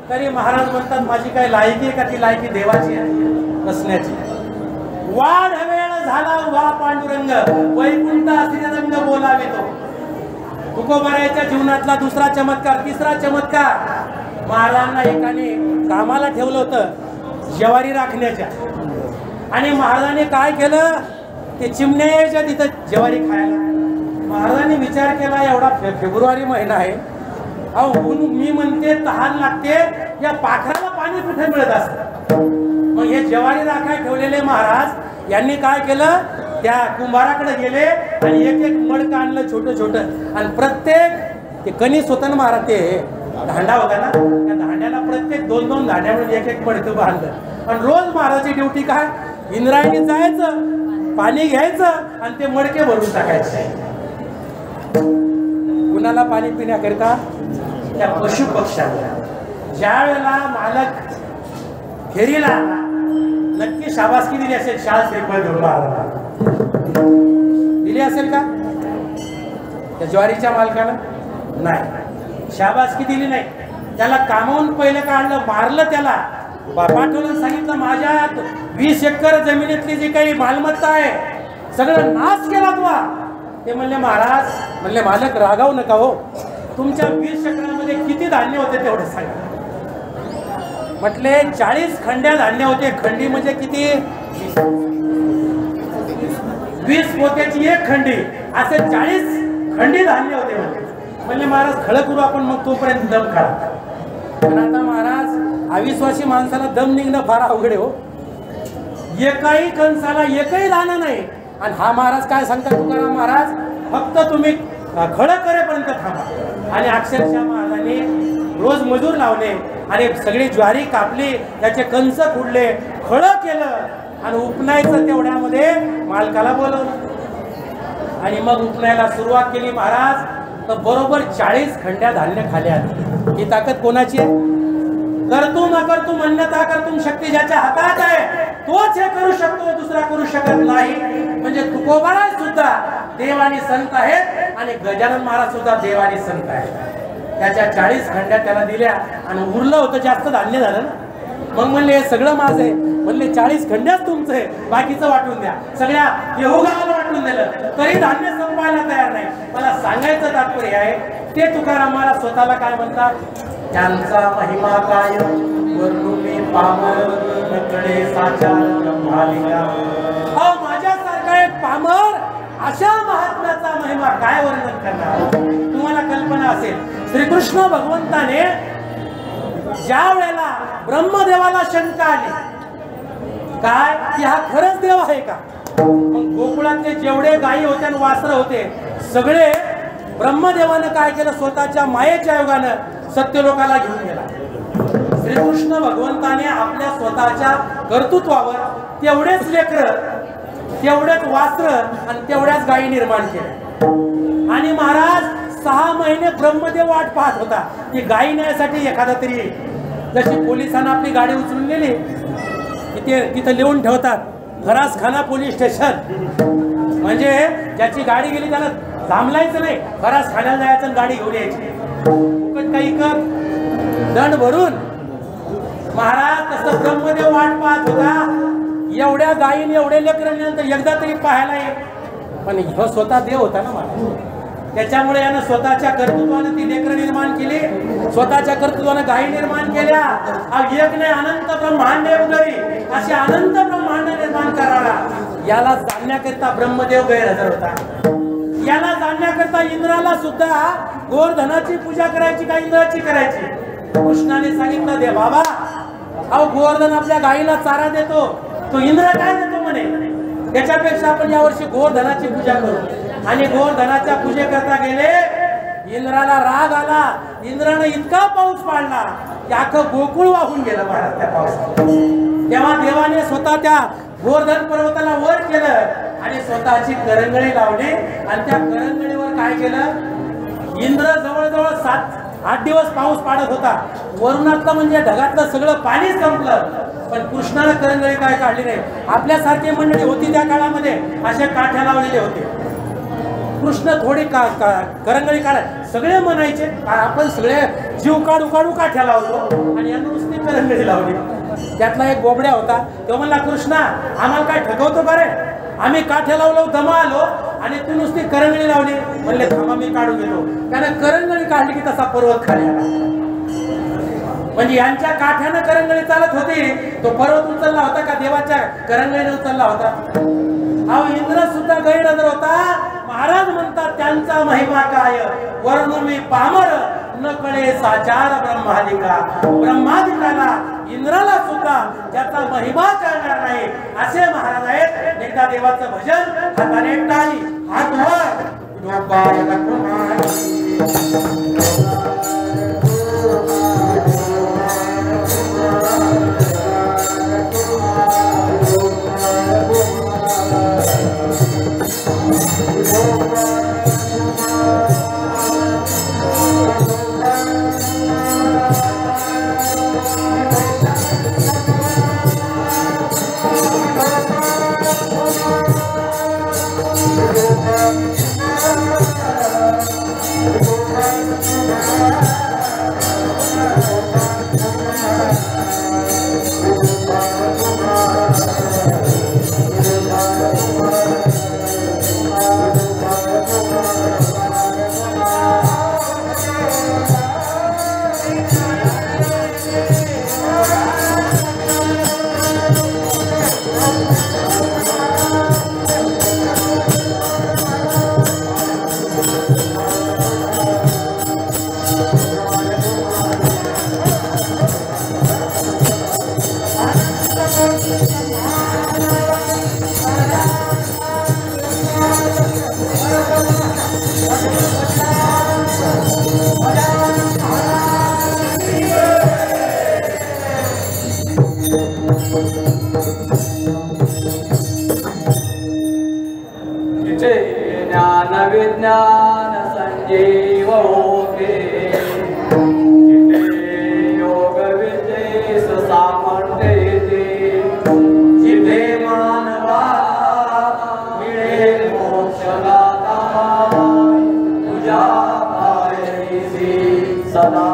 तरी महाराज म्हणतात माझी काय लायकी आहे का? ती लायकी देवाची आहे बसण्याची. वाढ वेळ झाला वा पांडुरंग वैकुंठ श्रीरंग बोलावे तो. तुकोबारायच्या जीवनातला दुसरा चमत्कार. तिसरा चमत्कार, महाराजांना एकाने कामाला ठेवलं होतं ज्वारी राखण्याच्या, आणि महाराजांनी काय केलं, ते चिमण्याच्या तिथं ज्वारी खायला. महाराजांनी विचार केला एवढा फेब्रुवारी महिना आहे, अहो मी म्हणते तहान लागते, या पाखराला पाणी कुठे मिळत असतं. मग हे ज्वारी राखाय ठेवलेले महाराज यांनी काय केलं, त्या कुंभाराकडे गेले आणि एक एक मडकं आणलं छोटं छोटं, आणि प्रत्येक ते कणीस होतं ना महाराज, ते धांडा होता ना, त्या धांड्याला प्रत्येक 2-2 धांड्यामध्ये एक एक मडकं बांधलं. आणि रोज महाराजाची ड्युटी काय, इंद्रायणीत जायचं, पाणी घ्यायचं आणि ते मडके भरून टाकायचे. कुणाला पाणी पिण्याकरिता? त्या पशु पक्ष्याला. ज्या वेळेला मालक फेरीला आला, नक्की शाबासकी दिली असेल, शाल श्रीफळ देऊन दिली असेल का त्या ज्वारीच्या मालकानं? नाही, शाबासकी दिली नाही. त्याला कामावून पहिलं काढलं, मारलं, त्याला पाठवलं, सांगितलं माझ्या 20 एकर जमिनीतली जी काही मालमत्ता आहे सगळं नाश केला तू. ते म्हणले महाराज, म्हणले मालक रागावू नका हो, तुमच्या 20 एकरामध्ये किती धान्य होते तेवढे सांगा. म्हटले 40 खंड्या धान्य होते. खंडी म्हणजे किती? 20 पोत्याची एक खंडी, असे 40 खंडी धान्य होते. म्हणले महाराज खळं करू आपण, मग तोपर्यंत दम काढा. पण आता महाराज अविश्वासी माणसाला दम निघणं फार अवघड आहे हो. एकाही कणसाला एकही दाणं नाही. आणि हा महाराज काय सांगतात तुकाराम महाराज, फक्त तुम्ही खळं करेपर्यंत थांबा. आणि अक्षरशः महाराजांनी रोज मजूर लावले आणि सगळी ज्वारी कापली, त्याचे कंस खुडले, खळं केलं आणि उपनायचं तेवढ्यामध्ये मालकाला बोलवलं आणि मग उपनायला सुरुवात केली महाराज. तर बरोबर 40 खंड्या धान्य खाल्या. ही ताकद कोणाची आहे? करतू न करतू अन्यथा करतू शक्ती ज्याच्या हातात आहे तोच हे करू शकतो, दुसरा करू शकत नाही. म्हणजे तुकोबाराय सुद्धा देव आणि संत आहेत आणि गजानन महाराज सुद्धा देव आणि संत आहेत. त्याच्या 40 खंड्या त्याला दिल्या आणि उरलं होतं, जास्त धान्य झालं ना. मग म्हणले हे सगळं माझं आहे. म्हणले 40 खंड्याच तुमचं आहे, बाकीचं वाटून द्या. सगळ्या येहूगावाला वाटून दिलं तरी धान्य संपायला तयार नाही. मला सांगायचं तात्पर्य आहे, ते तुकाराम महाराज स्वतःला काय म्हणतात, त्यांचा महिमा काय वर्णुमी पामर नकडे साचार ब्रह्मालिका. अहो माझ्यासारखा एक पामर अशा महात्म्याचा महिमा काय वर्णन करणार? तुम्हाला कल्पना असेल, श्रीकृष्ण भगवंताने ज्या वेळेला ब्रह्मदेवाला शंका आली, काय की हा खरंच देव आहे का? मग गोकुळातले जेवढे गायी होते आणि वासरं होते सगळे ब्रह्मदेवानं काय केलं, स्वतःच्या मायेच्या योगानं सत्यलोकाला घेऊन गेला. श्रीकृष्ण भगवंताने आपल्या स्वतःच्या कर्तृत्वावर तेवढेच लेकरं, तेवढेच वासरं आणि तेवढ्याच गायी निर्माण केल्या. आणि महाराज 6 महिने ब्रह्मदेव वाट पाहत होता की गायी न्यायसाठी एखादा तरी, जशी पोलिसांना आपली गाडी उचलून नेली तिथं लिहून ठेवतात फरासखाना पोलीस स्टेशन, म्हणजे ज्याची गाडी गेली त्याला थांबलायचं नाही, फरासखान्याला जायचं आणि गाडी घेऊन यायची, काही कर दंड भरून. महाराज तसं ब्रह्मदेव वाट पाहत होता, एवढ्या गायीने एवढे लेकरांनंतर एकदा तरी पाहायला ये. पण ह्यो स्वतः देव होता ना महाराज, त्याच्यामुळे यानं स्वतःच्या कर्तृत्वानं ती लेकरं निर्माण केली, स्वतःच्या कर्तृत्वानं गायी निर्माण केल्या. एक नाही अनंत ब्रह्मांड उदरी असे अनंत ब्रह्मांड निर्माण करायला. याला जाणण्याकरिता ब्रह्मदेव गैरहजर होता. याला जाणण्याकरिता इंद्राला सुद्धा गोवर्धनाची पूजा करायची का इंद्राची करायची? कृष्णाने सांगितलं दे बाबा, अहो गोवर्धन आपल्या गायीला चारा देतो, तो इंद्र काय देतो म्हणे, त्याच्यापेक्षा आपण यावर्षी गोवर्धनाची पूजा करू. आणि गोवर्धनाच्या पूजेकरता गेले, इंद्राला राग आला, इंद्राने इतका पाऊस पाडला की अख्खं गोकुळ वाहून गेलं महाराज त्या पावसात. तेव्हा देवाने स्वतः त्या गोवर्धन पर्वताला वर केलं आणि स्वतःची करंगळी लावली. आणि त्या करंगळीवर काय केलं, इंद्र जवळजवळ 7-8 दिवस पाऊस पाडत होता, वरुणातलं म्हणजे ढगातलं सगळं पाणी संपलं, पण कृष्णाने करंगळी काय काढली नाही. आपल्यासारखी मंडळी होती त्या काळामध्ये, असे काठ्या लावलेले होते. कृष्ण थोडी करंगळी काढ, सगळे म्हणायचे आपण सगळे जीव काढू काढू काठ्या लावतो आणि यांनी नुसती करंगळी लावली. त्यातला एक बोबड्या होता, तो म्हणला कृष्णा आम्हाला काय ठगवतो का रे, आम्ही काठ्या लावलो दमा आलो आणि तू नुसती करंगळी लावली. म्हणले थांबा मी काढून घेतो. त्यानं करंगळी काढली की तसा पर्वत खाली आला. म्हणजे यांच्या काठ्यानं करंगळी चालत होती, तो पर्वत उचलला होता का देवाच्या करंगळीने उचलला होता? अहो इंद्र सुद्धा गैरहजर होता. महाराज म्हणतात त्यांचा महिमा काय, वर्णू मी पामर न कळे साचार ब्रह्मादिका. ब्रह्मादिकाला इंद्राला सुद्धा त्याचा महिमा कळणार नाही असे महाराज आहेत. एकदा देवाचं भजन, हाताने टाळी, हात वर, डोका ज्ञान विज्ञान संजीव होते, योग विद्येस सामर्थ्य येते, जिथे मानवा मिळेल मोक्ष गाता, तुझ्या पायरीसी सदा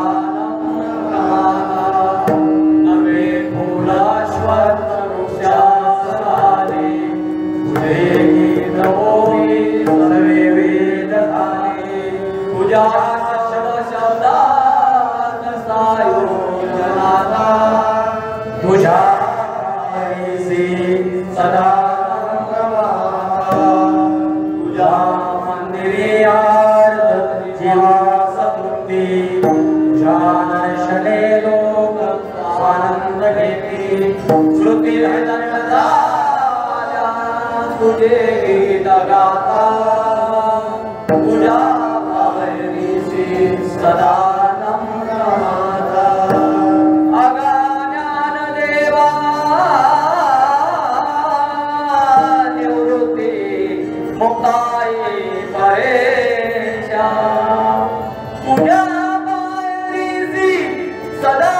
नवे फुलाश्वत वृक्षासनाने तुझे गीत होई सर्वे वेद गाणे, तुझ्या शब्दात सायोजनाता, तुझ्या पायरीसी सदा तुझ्या मंदिरी जीवास तृप्ती, तुझ्या दर्शने लोक स्वानंद घेती, श्रुती तुझे गीत गाता तुझ्या आवडीची सदा नम्र माता अगा ज्ञानदेवा निवृत्ती मुक्ताई परेशा तुझ्या आवडीची सदा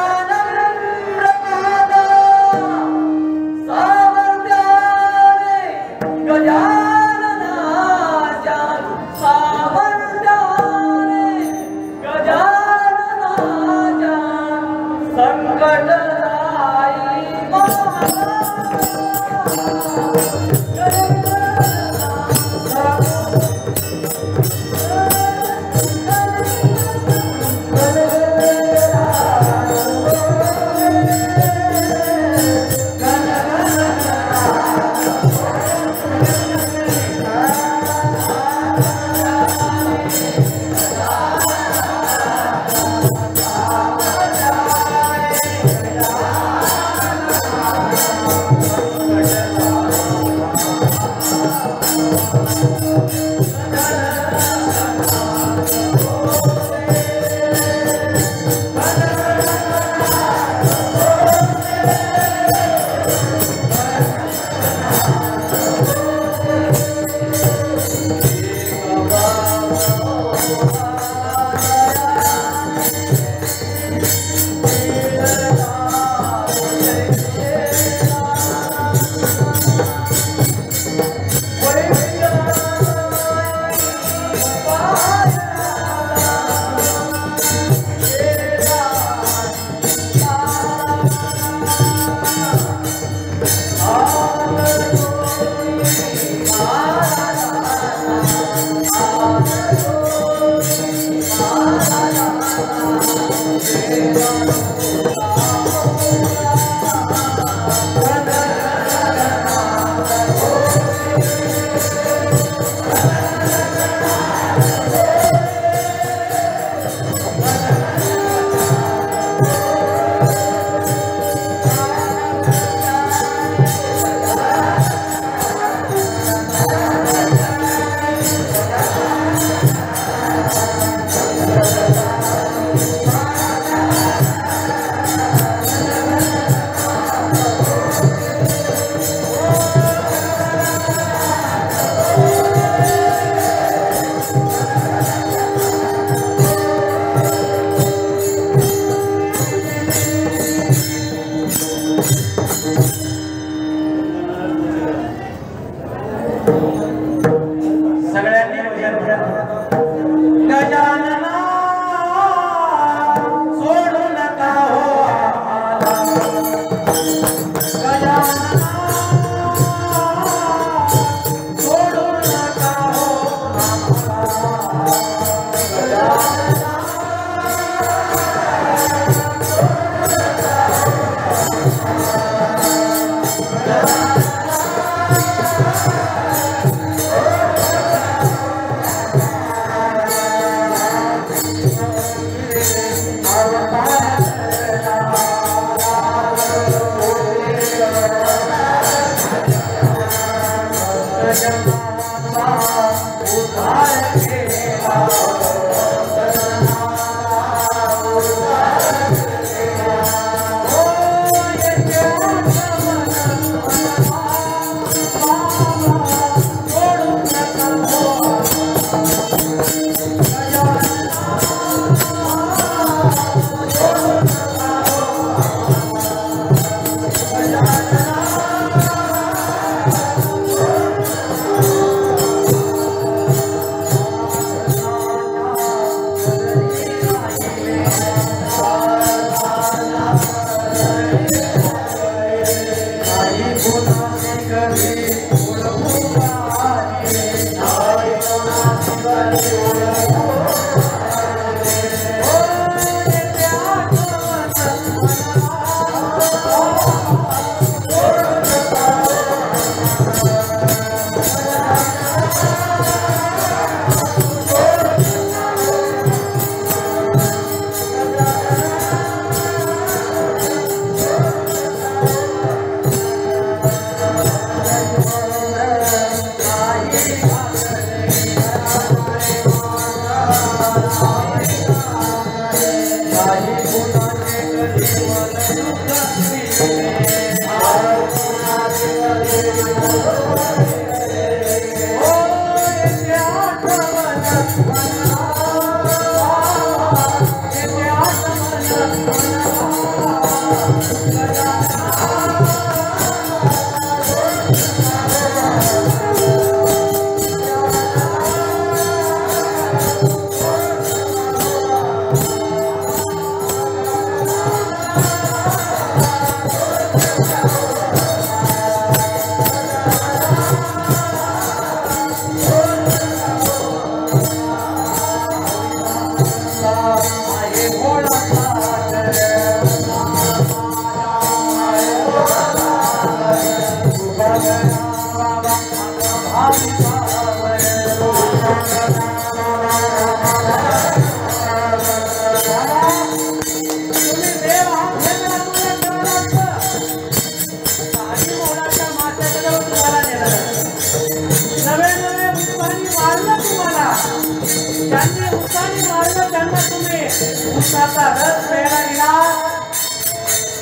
उसाचा रस प्यायला गेला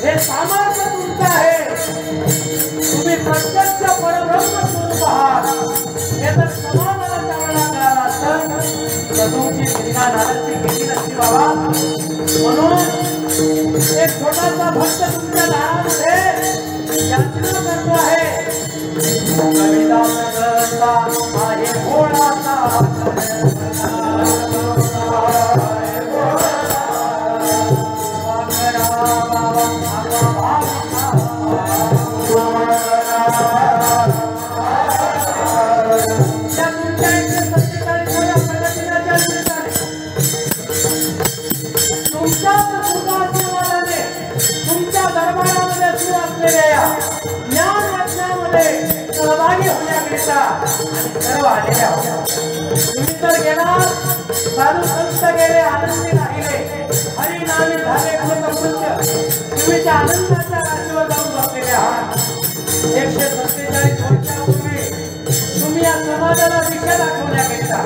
हे सामर्थ्य तुमचं आहे. तुम्ही प्रत्यक्ष परब्रह्म स्वरूप आहात हे जर समाजाला चालना करायला असतं तर तुमची मुलगा नारस्ती केली नसती बाबा. म्हणून एक छोटासा भक्त तुमच्या दारामध्ये याचना करतो आहे. कविता करता आहे भोळाचा तुमच्या दरबारामध्ये सुरू असलेल्या ज्ञान यज्ञामध्ये सहभागी होण्याकरिता सर्व आलेल्या होत्या. तुम्ही तर गेला साधू संत गेले आनंदी राहिले हरिनामी झाले तुम्ही त्या आनंदाच्या राशीवर जाऊन बसलेले आहात. 147 वर्षापूर्वी तुम्ही या समाजाला दिशा दाखवण्याकरिता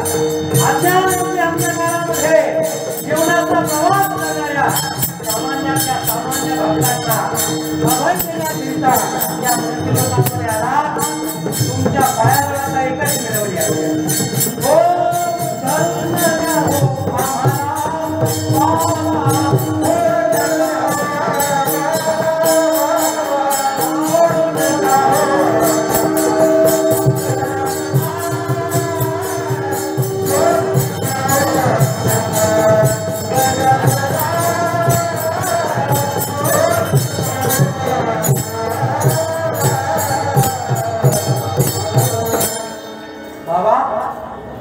अज्ञानामध्ये अंधकारामध्ये जीवनाचा प्रवास करणाऱ्या सामान्याच्या सामान्य भक्तांना अभय देण्याकरिता या लोकांमध्ये आला. तुमच्या पायाला एकच मिळवली आहे. हो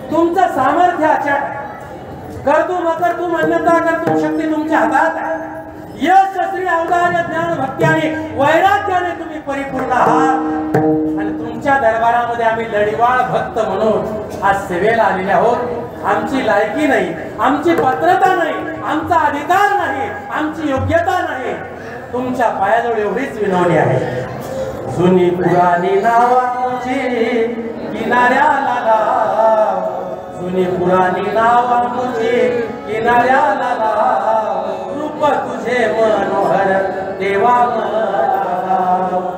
तुमचं सामर्थ्य अचाट कर्तुम अकर्तुम अन्यथा कर्तुम शक्ती तुमच्या हातात आहे. यश श्री अवधार्य ज्ञान भक्ती आणि वैराग्याने तुम्ही परिपूर्ण आहात आणि तुमच्या दरबारामध्ये आम्ही लढीवाळ भक्त म्हणून आज सेवेला आलेले आहोत. आमची लायकी नाही, आमची पात्रता नाही, आमचा अधिकार नाही, आमची योग्यता नाही. तुमच्या पायाजवळ एवढीच विनवणी आहे. जुनी पुराणी नावाची किनाऱ्याला लाव, जुनी पुराणी नावाची किनाऱ्याला लाव, रूप तुझे मनोहर देवा मला.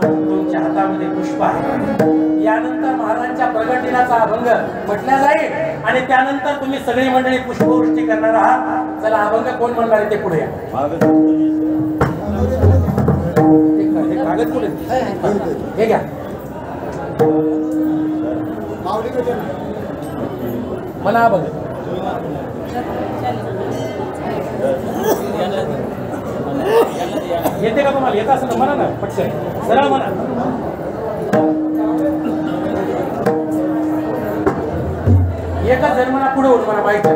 तुमच्या हातामध्ये पुष्प आहे. यानंतर महाराजांच्या प्रगटिनाचा अभंग म्हटला जाईल आणि त्यानंतर तुम्ही सगळी मंडळी पुष्पवृष्टी करणार आहात. चला अभंग कोण म्हणणार आहे ते पुढे या. कागद पुढे हे घ्या. म्हणा अभंग. येते का तुम्हाला? येत असेल म्हणा ना पटकन सरळ म्हणा. एकच जण म्हणा पुढे होत म्हणा माहिती.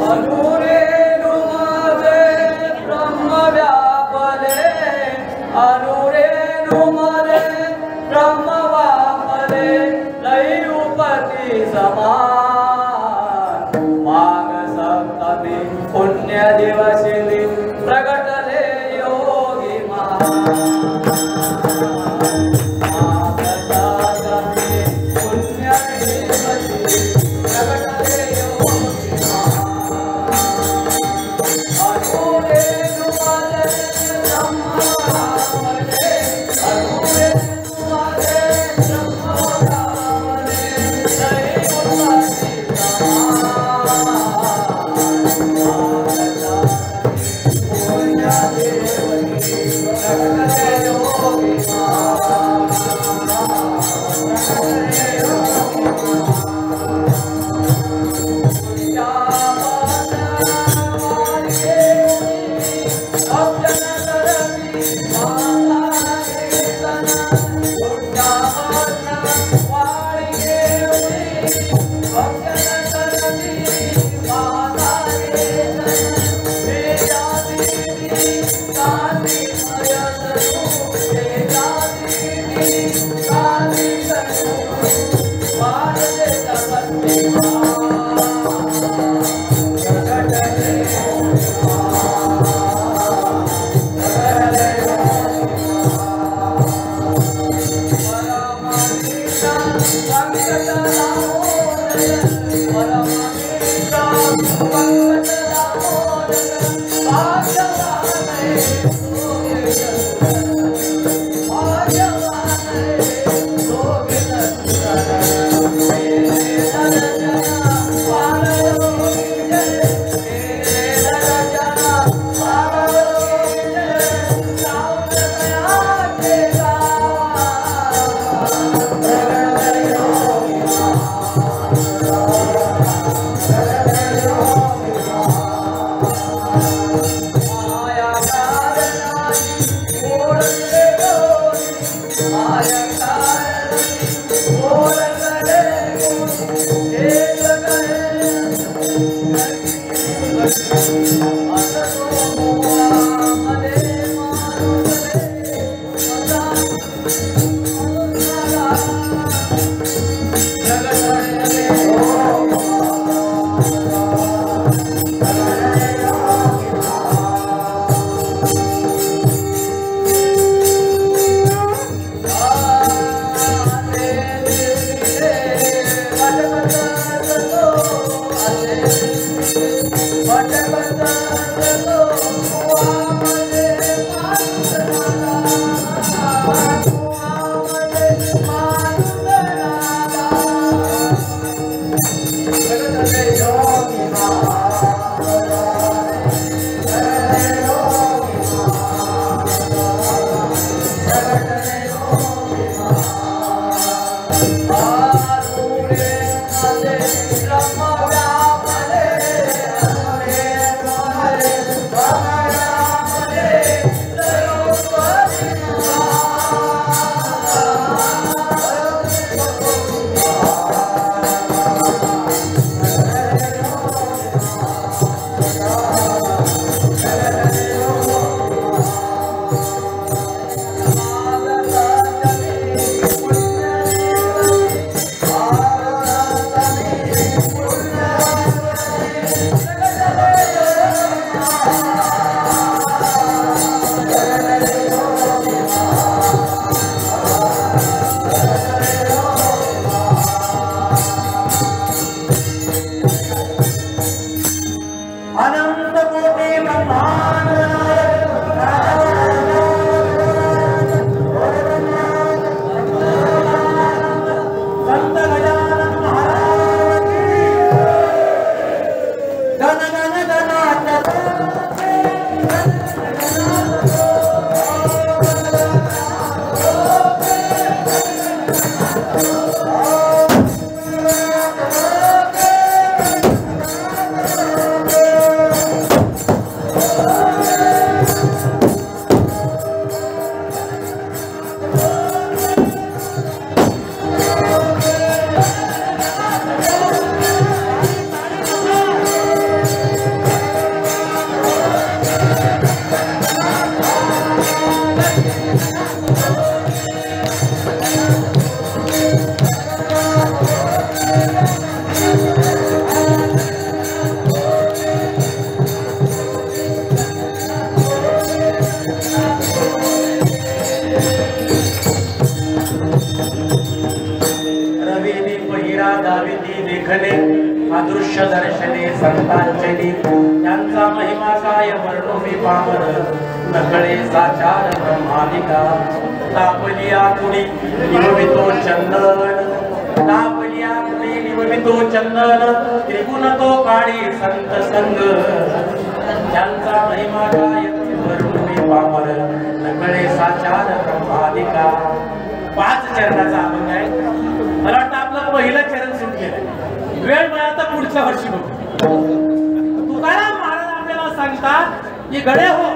अनुरे नुमाजे ब्रह्म व्यापले, अनुरे नुमाजे ब्रह्म व्यापले, लयुपती समान माघ सप्तमी पुण्य दिवशी प्रगटले योगी लेखने अदृश्य दर्शने संतांचनी यांचा महिमा काय वर्णो मी पामर नकळे साचार ब्रह्मादिका तापलिया कुणी निवमितो चंदन तापलिया कुणी निवमितो चंदन त्रिगुण तो काळी संत संग यांचा महिमा काय वर्णो मी पामर नकळे साचार ब्रह्मादिका 5 चरणाचा अभंग आहे. मला वाटतं आपलं पहिलं चरण सुटलेलं वेळ मिळाला तर पुढच्या वर्षी बघू. तुकाराम महाराज आपल्याला सांगतात की गडे हो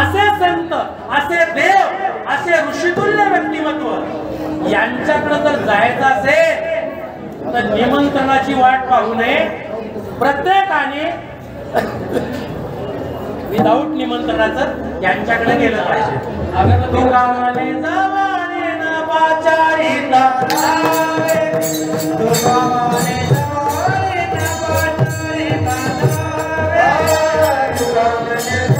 असे संत असे देव असे ऋषितुल्य व्यक्तिमत्व यांच्याकडे जर जायचं असेल तर निमंत्रणाची वाट पाहू नये. प्रत्येकाने विदाऊट निमंत्रणाचं यांच्याकडे गेलं पाहिजे. तुका म्हणे जवाने न पाचारी तारे, तुका म्हणे जवाने न पाचारी तारे, तुका म्हणे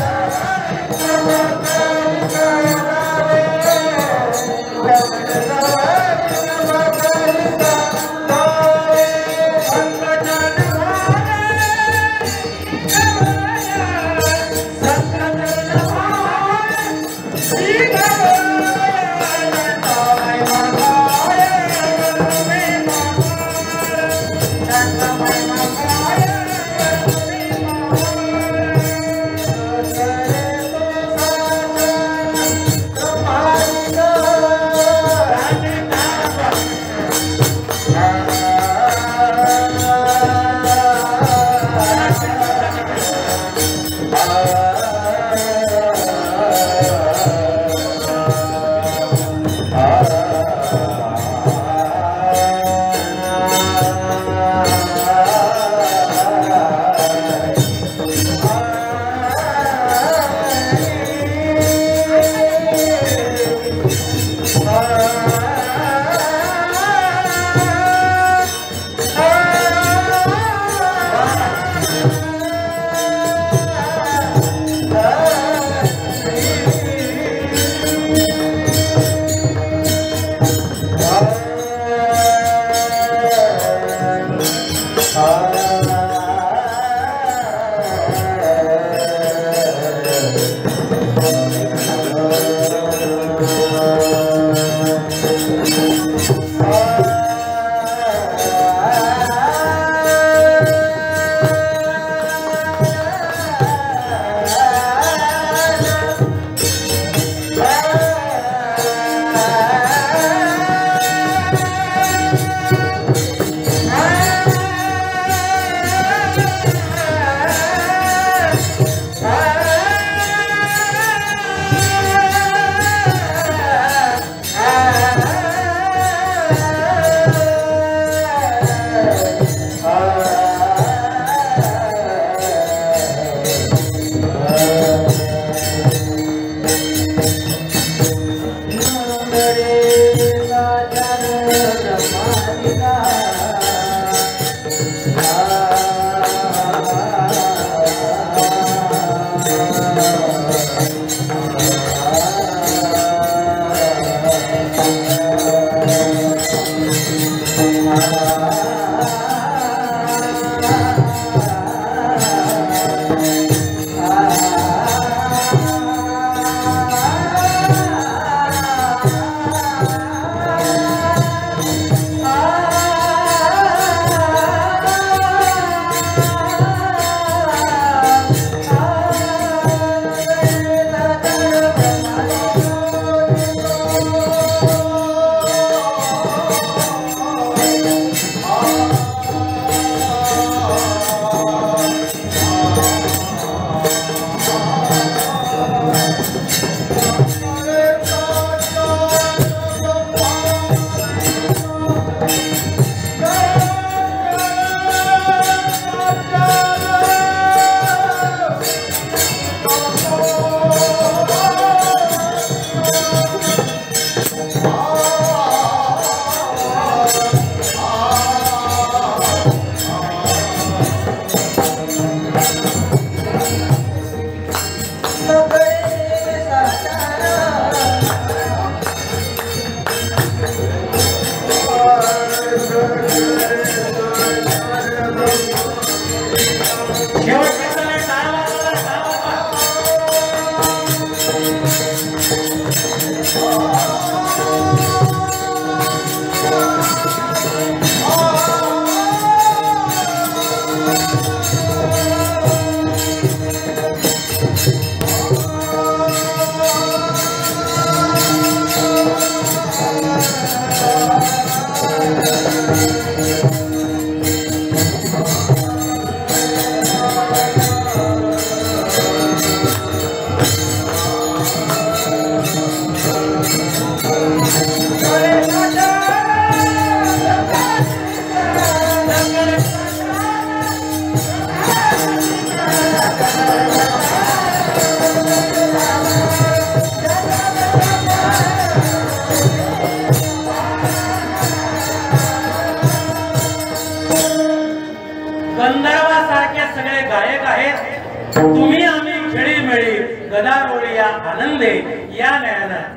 गंधर्वासारखे सगळे गायक आहेत. तुम्ही आम्ही खेळीमेळी गदारोळी या आनंदे या नयनात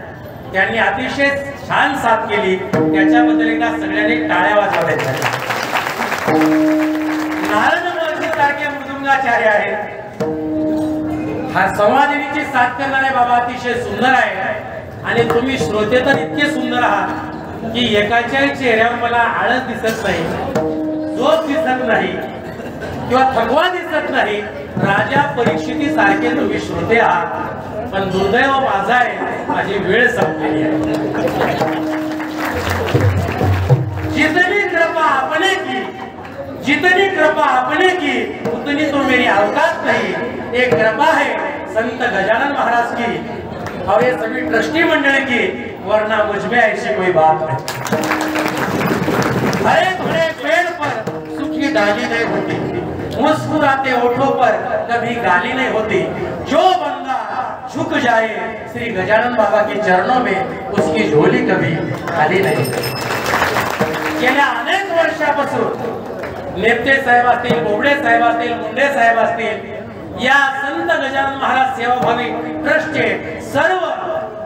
त्यांनी अतिशय छान साथ केली. त्याच्याबद्दल एकदा सगळ्यांनी टाळ्या वाजवायच्या. नारद महर्षी सारखे मृदुंगाचार्य आहेत. हा संवादिनीची साथ करणारे बाबा अतिशय सुंदर आहे. आणि तुम्ही श्रोते तर इतके सुंदर आहात की एकाच्याही चेहऱ्यावर मला आळस दिसत नाही, झोप दिसत नाही किंवा थकवा दिसत नाही. राजा परीक्षिती सारखे तुम्ही श्रोते आहात. पण दुर्दैव माझा आहे, माझी वेळ संपलेली आहे. जितनी कृपा आपने की, जितनी कृपा आपने की उतनी तो मेरी औकात नहीं. एक कृपा है संत गजानन महाराज की और ये सभी ट्रस्टी मंडली की, वरना मुझमें ऐसी कोई बात नहीं. हरे भरे पेड़ पर सूखी डाली नहीं होती, मुस्कुराते होठों पर कभी गाली नहीं होती. जो बंदा झुक जाए श्री गजानन बाबा के चरणों में, उसकी झोली कभी खाली नहीं. गेल्या अनेक वर्षापासून नेते साहेब असतील, बोबडे साहेब असतील, मुंडे साहेब असतील, या संत गजानन महाराज सेवाभावी ट्रस्टचे सर्व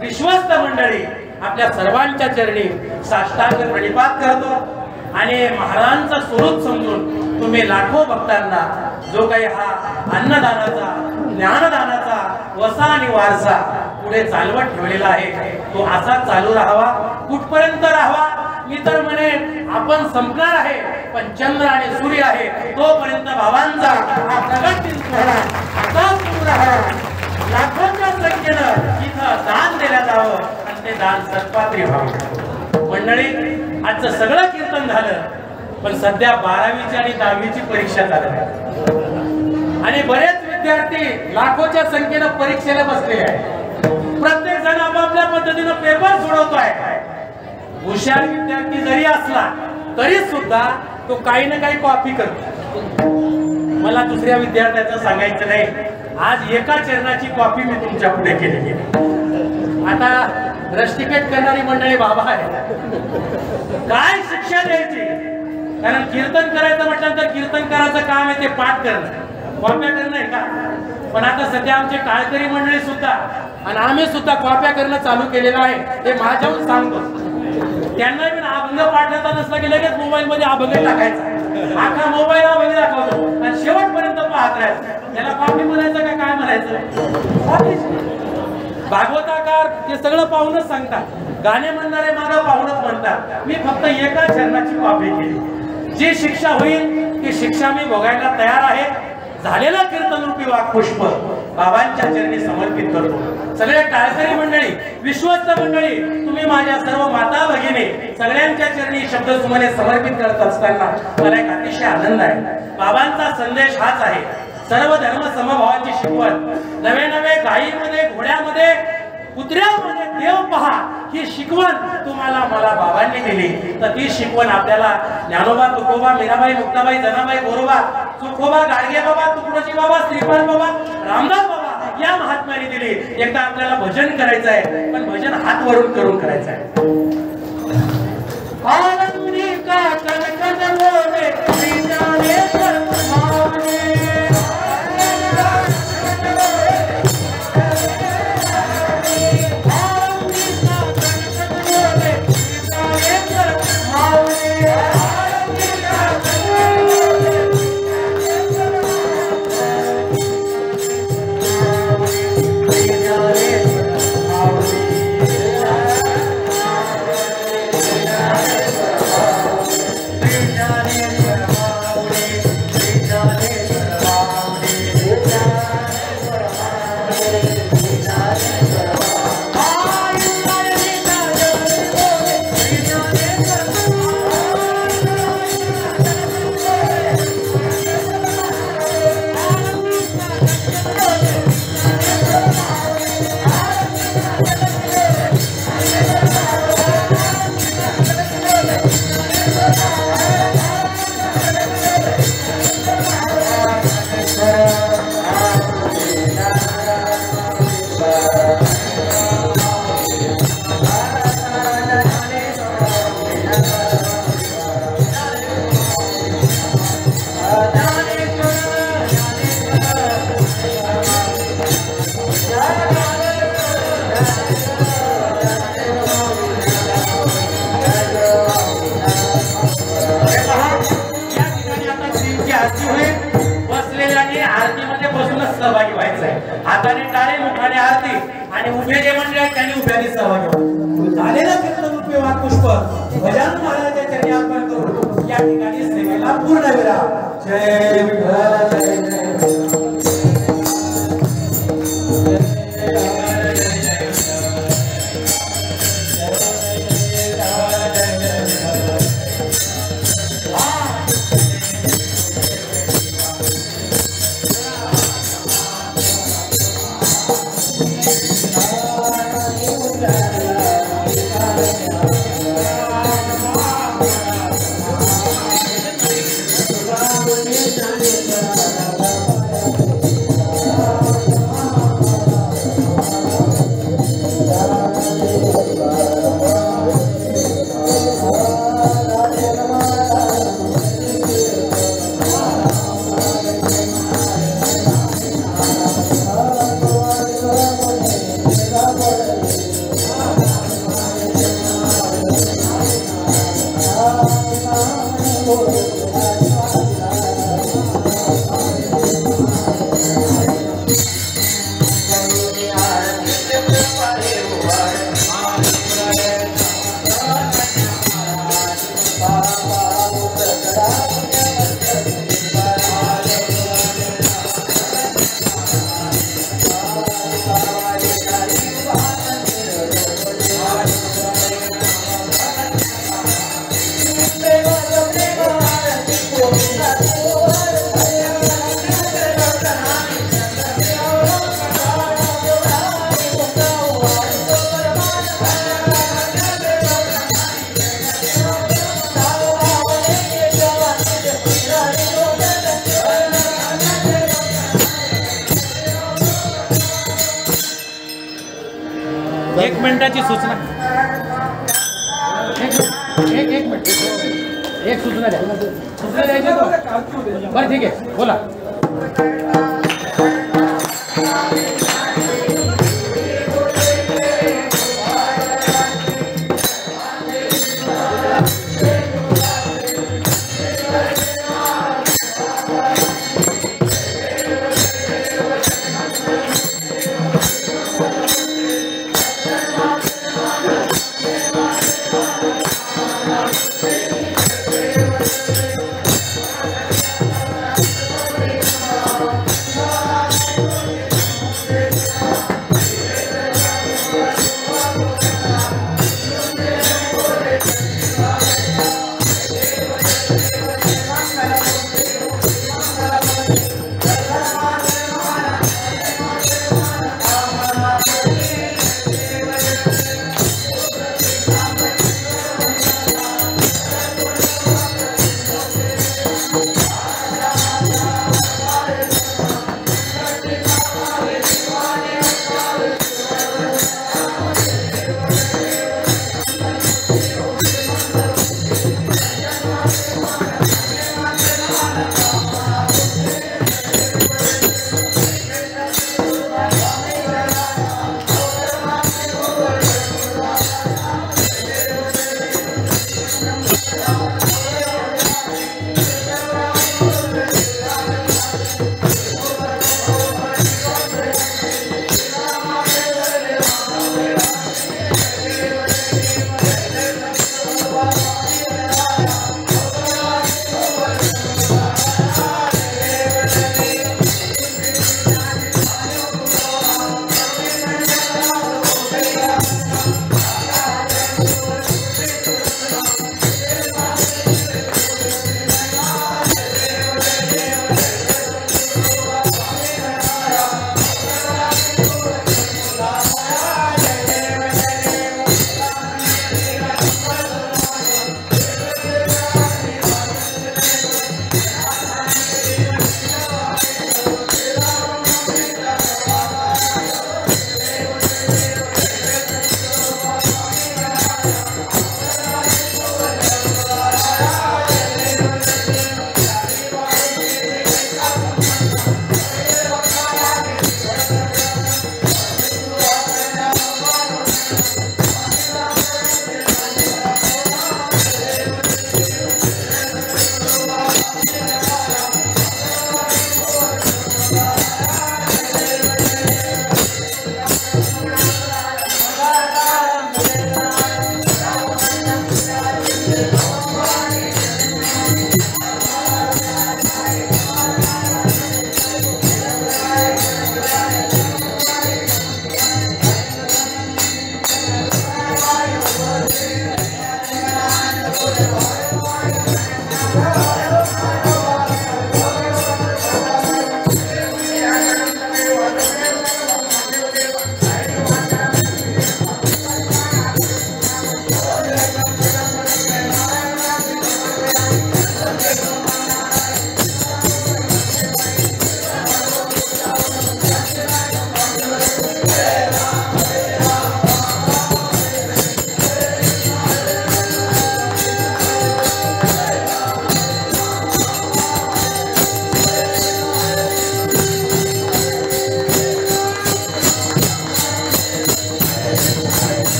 विश्वस्त मंडळी आपल्या सर्वांच्या चरणी साष्टांग प्रणिपात करतो. आणि महाराजांचं स्वरूप समजून तुम्ही लाखो भक्तांना जो काही हा अन्नदानाचा, ज्ञानदानाचा वसा आणि वारसा पुढे चालवत ठेवलेला आहे, तो असाच चालू राहावा. कुठपर्यंत राहावा? मी तर म्हणे आपण संपणार आहे, पण चंद्र आणि सूर्य आहे तोपर्यंत बाबांचा हा प्रगट दिन सोहळा असाच सुरू राहावा. लाखोंच्या संख्येनं इथं दान दिल्या जावं आणि ते दान सत्पात्री व्हावं. मंडळी, आजचं सगळं कीर्तन झालं, पण सध्या 12वीची आणि 10वीची परीक्षा चालू आहे आणि बरेच विद्यार्थी लाखोच्या संख्येनं परीक्षेला बसलेले आहेत. प्रत्येक जण आपापल्या पद्धतीनं पेपर सोडवतोय. हुशार विद्यार्थी जरी असला तरी सुद्धा तो काही ना काही कॉपी करतो. मला दुसऱ्या विद्यार्थ्याचं सांगायचं नाही. आज एका चरणाची कॉपी मी तुमच्या पुढे केलेली आहे. आता रस्टिकेट करणारी मंडळी बाबा आहे, काय शिक्षा द्यायची? कारण कीर्तन करायचं म्हटलं तर कीर्तनकाराचं काम आहे ते पाठ करणं, कॉप्या करणं आहे का? पण आता सध्या आमचे टाळकरी मंडळी सुद्धा आणि आम्ही सुद्धा कॉप्या करणं चालू केलेलं आहे. हे माझ्याहून सांगतो. त्यांना पण अभंग पाठवता नसला की लगेच मोबाईल मध्ये अभंग टाकायचा, आखा मोबाईल अभंग दाखवतो आणि शेवटपर्यंत पाहत राहायचं. त्याला कॉपी म्हणायचं का काय म्हणायचं? भागवताकार ते सगळं पाहूनच सांगतात, गाणे म्हणणारे मानव पाहूनच म्हणतात. मी फक्त एका चरणाची कॉपी केली. जी शिक्षा होईल ती शिक्षा मी भोगायला तयार आहे. झालेला कीर्तनरूपी वाक्पुष्प बाबांच्या चरणी समर्पित करतो. सगळे टाळकरी मंडळी, विश्वस्त मंडळी, तुम्ही माझ्या सर्व माता भगिनी सगळ्यांच्या चरणी शब्द सुमने समर्पित करत असताना मला एक अतिशय आनंद आहे. बाबांचा संदेश हाच आहे, सर्व धर्म समभावाची शिकवण. नवे नवे गायीमध्ये, घोड्यामध्ये, कुत्र्यामध्ये देव पहा, ही शिकवण तुम्हाला मला बाबांनी दिली. तर ती शिकवण आपल्याला ज्ञानोबा, तुकोबा, मीराबाई, मुक्ताबाई, जनाबाई, गोरोबा, चुकोबा, गाडगे बाबा, तुकडोजी बाबा, श्रीपाद बाबा, रामदास बाबा या महात्म्याने दिली. एकदा आपल्याला भजन करायचं आहे, पण भजन हात वरून करून करायचं आहे. सहभागी व्हायचं आहे. हाताने टाळे, मुखाने आरती आणि उभे जे मंडळी आहेत त्यांनी उभ्याने सहभागी व्हायचं. झालेला कीर्तन रूपी पुष्प गजानन महाराजांच्या चरणी अर्पण करून या ठिकाणी सेवेला पूर्ण विराम. जय विठ्ठल जय जय. एक मिनिटाची सूचना. एक मिनिट. एक सूचना द्या. सूचना द्यायची बरं ठीक आहे बोला.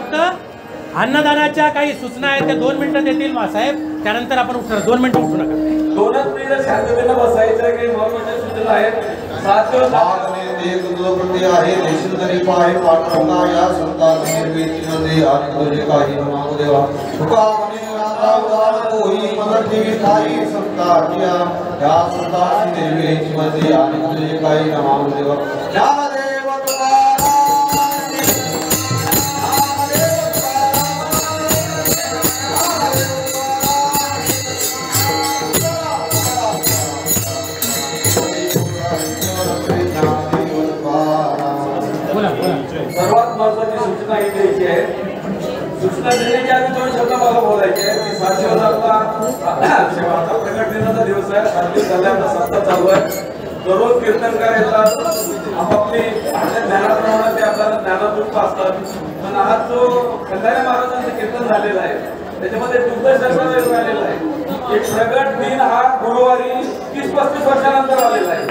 फक्त अन्नदानाच्या काही सूचना आहेत त्या 2 मिनिटं देतील साहेब, त्यानंतर आपण उठणार. 2 मिनिटं उठू नका. 2च मिनिटं शांततेनं बसायचं. काही महत्वाच्या सूचना आहेत. 7 दिवस आहे देशील तरी पाय पाठवला या संतान निर्मितीमध्ये आणि तुझे काही मागू देवा तुका कोई मदत देवी काही संतांच्या या संतान निर्मितीमध्ये आणि तुझे काही मागू देवा ज्ञानदेव सर्वात महत्वाची सूचना ही द्यायची आहे. सूचना देण्याच्या आधी 2 शब्द मला बोलायचे आहेत की 7 दिवस आता प्रकट दिनाचा दिवस आहे. 7 दिवस झाले आता सप्ताह चालू आहे. दररोज कीर्तनकार येतात. आपापली ज्ञानाप्रमाणे ते आपल्याला ज्ञानातून असतात. पण आज जो खंडारे महाराजांचं कीर्तन झालेलं आहे त्याच्यामध्ये दुग्धशर्मावेश झालेला आहे. एक प्रगट दिन हा गुरुवारी 30-35 वर्षानंतर आलेला आहे.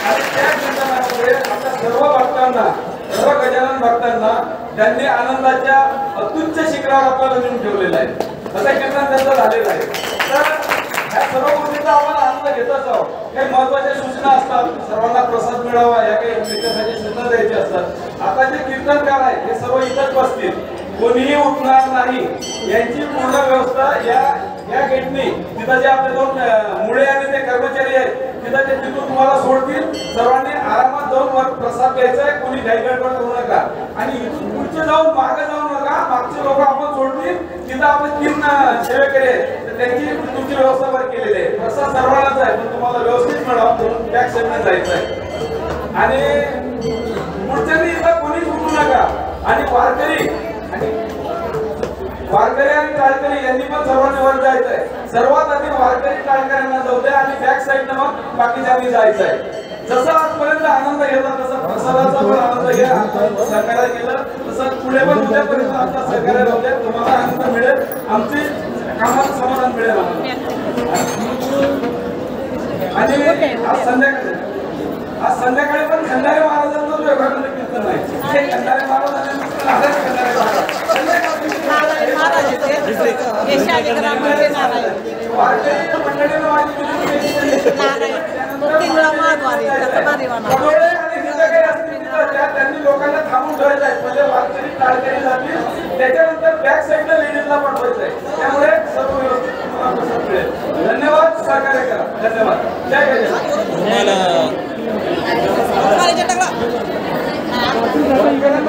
आणि त्या कीर्तनामध्ये आपल्या सर्व भक्तांना, सर्व गजानन भक्तांना त्यांनी आनंदाच्या अत्युच्च शिखरावर आपल्याला नेऊन ठेवलेलं आहे. असं कीर्तन त्यांचं झालेलं आहे. तर ह्या सर्व गोष्टींचा आपण आनंद घेतच आहोत. काही महत्वाच्या सूचना असतात. सर्वांना प्रसाद मिळावा या काही त्याच्यासाठी सूचना द्यायची असतात. आता जे कीर्तनकार आहेत हे सर्व इथंच बसतील, कोणीही उठणार नाही. यांची पूर्ण व्यवस्था या गेटनी तिथं जे आपले 2 मुळे आणि ते कर्मचारी आहेत तिथं ते तिथून तुम्हाला सोडतील. सर्वांनी आरामात जाऊन वर प्रसाद घ्यायचा आहे. कोणी घाईगडबड करू नका आणि इथून पुढचे जाऊन मागे जाऊ नका. मागचे लोक आपण सोडतील. तिथं आपण 3 सेवेकरी आहेत तर त्यांची तुमची व्यवस्था बरं केलेली आहे. प्रसाद सर्वांनाच आहे पण तुम्हाला व्यवस्थित मिळावं म्हणून बॅक साईडने जायचं आहे. आणि पुढच्या इथं कोणीच उठू नका. आणि वारकरी आणि टाळकरी यांनी पण सर्वांनी वर जायचं आहे. सर्वात आधी वारकरी टाळकऱ्यांना जाऊ द्या आणि बॅक साईडनं मग बाकीच्यांनी जायचं आहे. जसं आजपर्यंत आनंद घेतला तसा प्रसादाचा पण आनंद घ्या. सहकार्य केलं तसं पुढे पण उद्यापर्यंत आमचा सहकार्य राहू द्या. तुम्हाला आनंद मिळेल. आमची कामाचं समाधान मिळेल. आणि आज संध्याकाळी पण खंडारे महाराजांचा जो एखादा कीर्तन आहे हे खंडारे महाराजांनी त्यांनी लोकांना थांबून ठेवायचं आहे. म्हणजे वारकरी टाळकरी जातील त्याच्यानंतर बॅक साईडला लेडीजला पाठवायचं आहे. त्यामुळे सर्व व्यवस्थित मिळेल. धन्यवाद. सहकार्य करा. धन्यवाद. जय गजानन.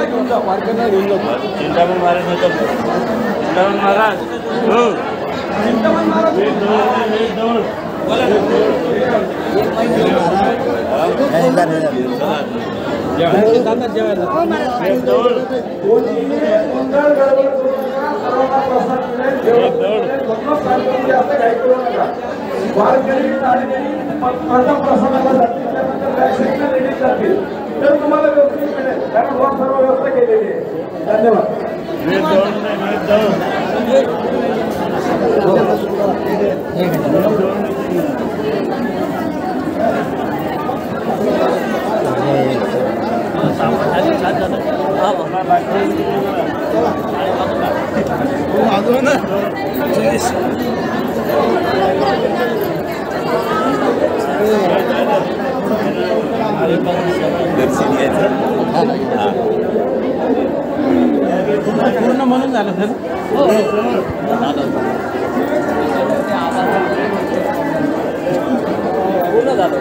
घेऊन जा मार्केटला घेऊन जा. चिंतामण महाराज चिंतामण महाराज चिंतामण महाराज तर तुम्हाला व्यवस्थित मिळेल कारण सर्व व्यवस्था केलेली आहे. धन्यवाद. पूर्ण म्हणून झालं सर. पूर्ण झालं.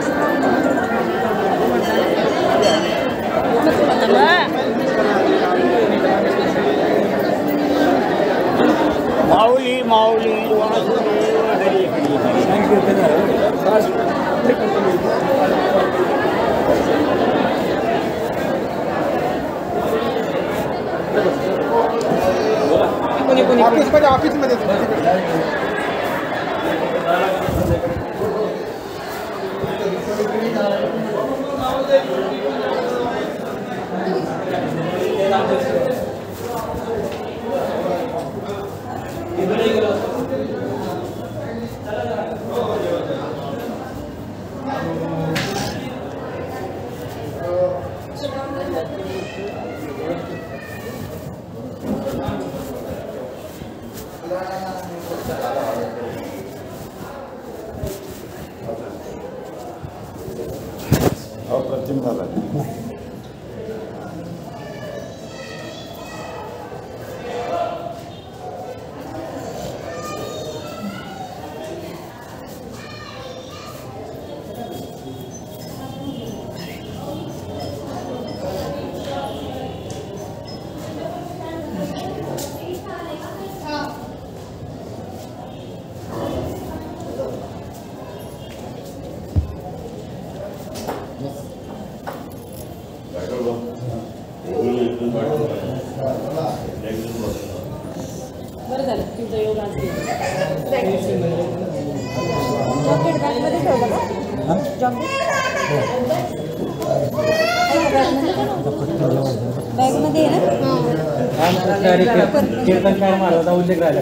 माऊली माऊली ऑफिसमध्ये अप्रतिम झाला. बरं झालं तुमचा योग आज जॉकेट बॅगमध्ये ठेवलं का बॅगमध्ये आहे ना कीर्तनकार महाराजांचा उल्लेख राहिला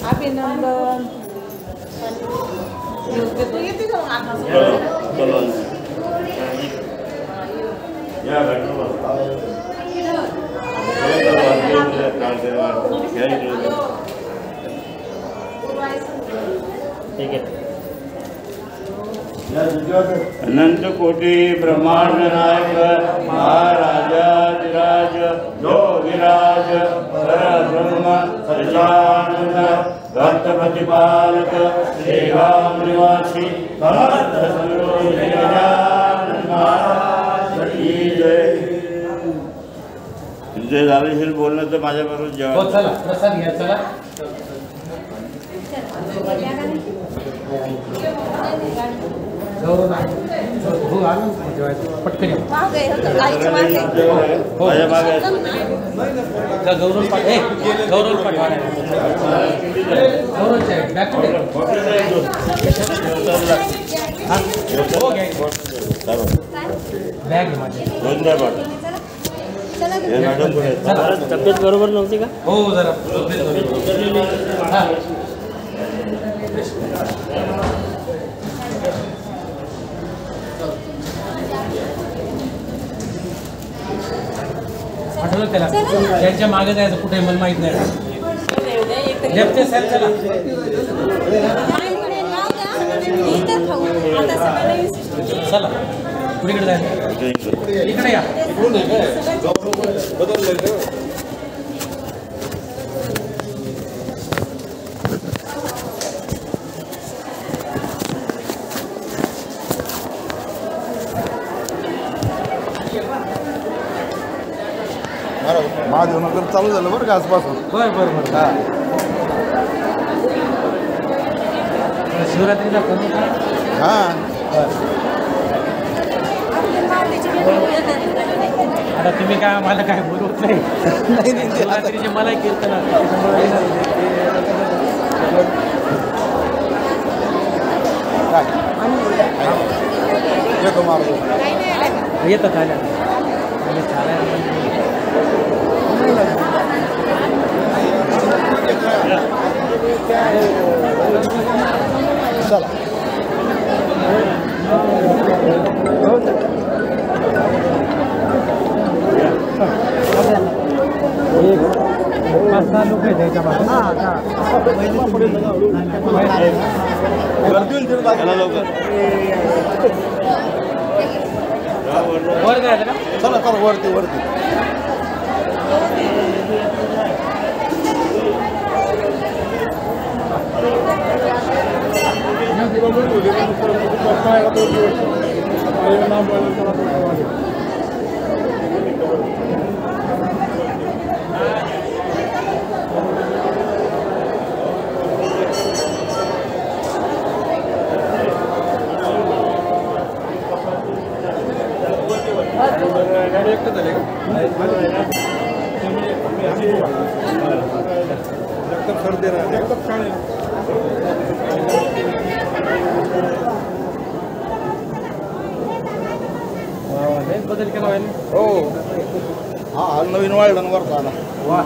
अभिनंदन ठीक आहे. अनंत कोटी ब्रह्मांड नायक महाराजाधिराज योगिराज परब्रह्म सच्चिदानंद भक्त प्रतिपालक श्रीराम निवासी समर्थ सद्गुरु गजानन महाराज की जय. तुमचे झालेशील बोलणं तर माझ्याबरोबर जेव्हा चला प्रसाद घ्या. चला पटकन माझ्या मागे गौरव पाठवा तब्येत बरोबर नव्हती का? हो जरा आठवलं त्याला त्यांच्या मागे जायचं कुठे मला माहित नाही. लेफ्टच्या साईड चला चला कुणीकडे जायचं इकडे या. महादेवनगर चालू झालं बरं का आजपासून. बरं बरं बरं हां शिवरात्रीला फोन हां आता तुम्ही काय मला काय बोलवत नाही. शिवरात्रीचे मला कीर्तन येतो महाराज येतं चालेल चला पाच सहा लोक आहेत त्याच्या वर जायचं का? चला चला वरती वरती. एकदम सर्दी बदल केला आहे हो हा हा नवीन वाढल्यावर आला वा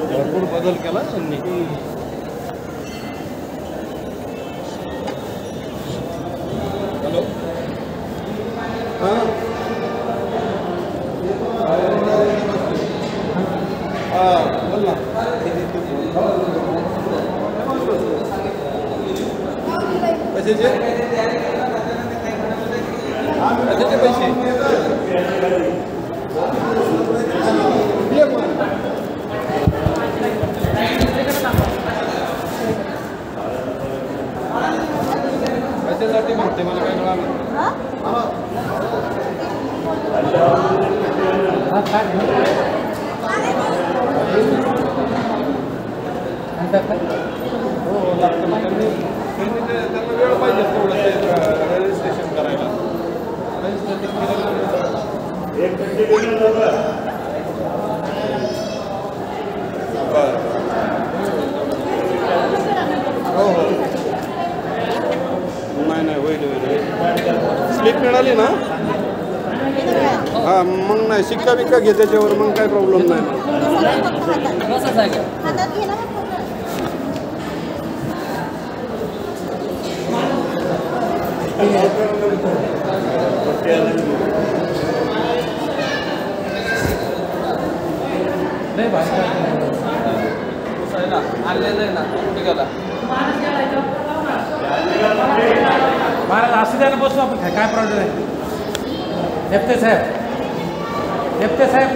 भरपूर बदल केला त्यांनी हॅलो बोल ना कशाचे पैसे कशासाठी म्हणते मला काय कळालं हो लागतं मग त्यांना वेळ पाहिजे थोडं ते रजिस्ट्रेशन करायला बरं हो हो नाही होईल स्लिप मिळाली ना हां मग नाही शिक्का बिक्का घे त्याच्यावर मग काय प्रॉब्लेम नाही महाराज असं द्यायला बसू आपण काय प्रॉब्लेम आहे हेप्ते साहेब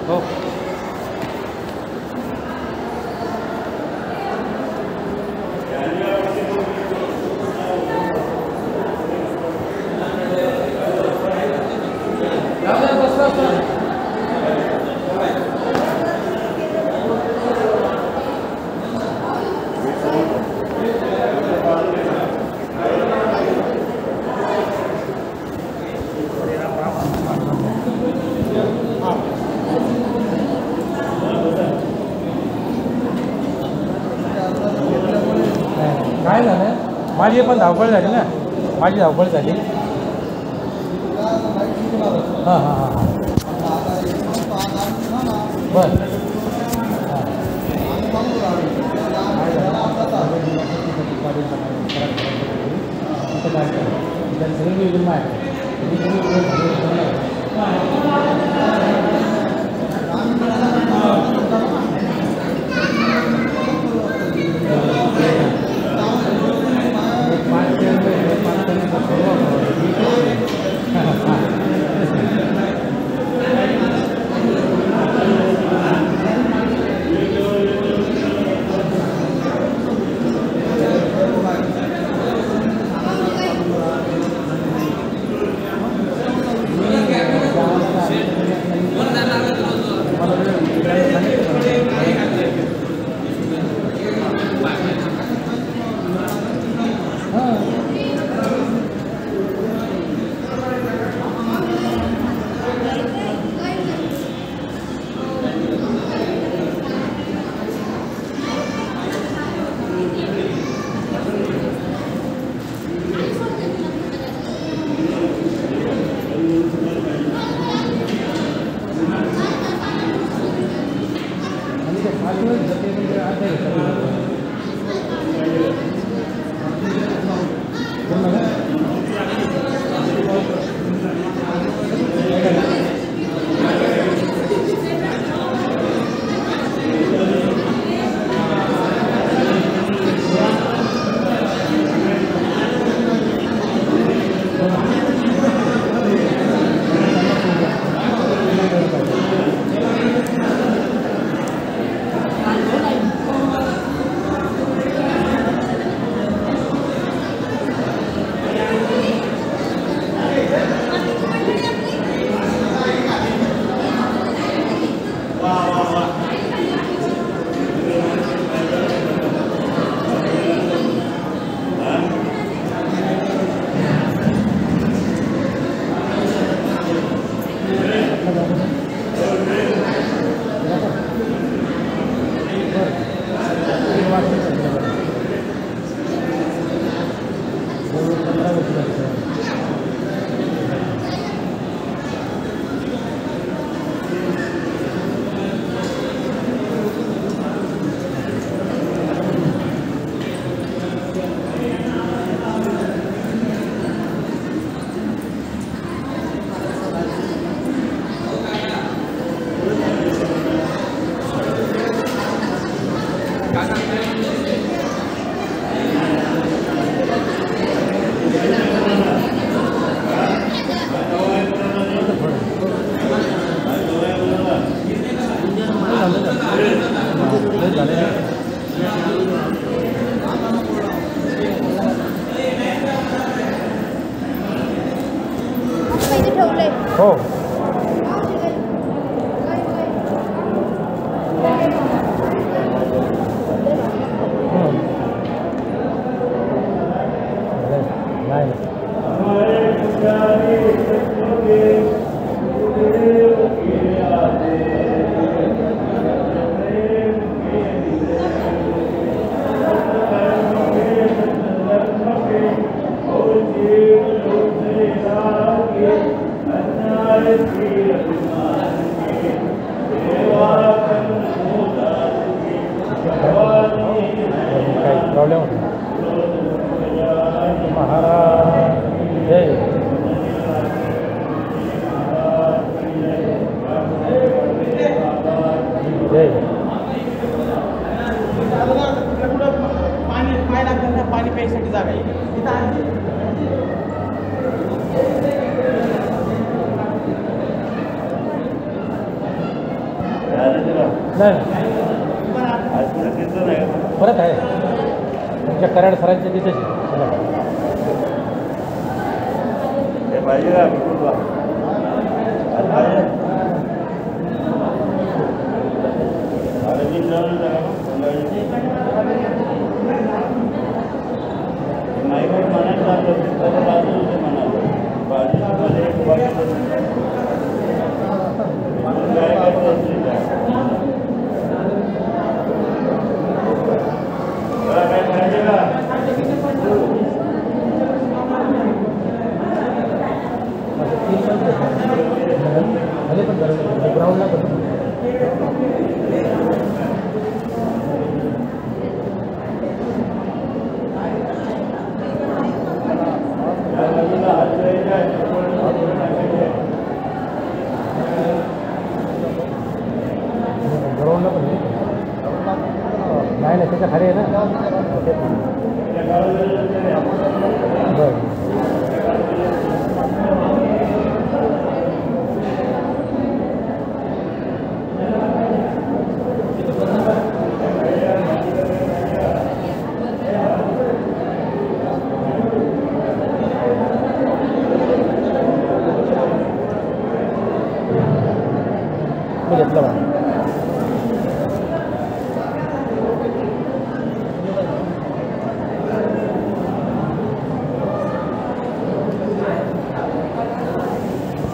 हो काय झालं माझी पण धावपळ झाली ना माझी धावपळ झाली हां हां हां बरं हो प्रॉब्लेम महाराज जय जय पाणी पाय लागतं ना पाणी प्यायसाठी जागा आहे नाही परत आहे तुमच्या कराड सरांच्या तिथेच पाहिजे का माईबाई म्हणायचं ग्राउंडला ग्राउंडला पण नाही त्याच्या खाली आहे ना बरं घेतलं बा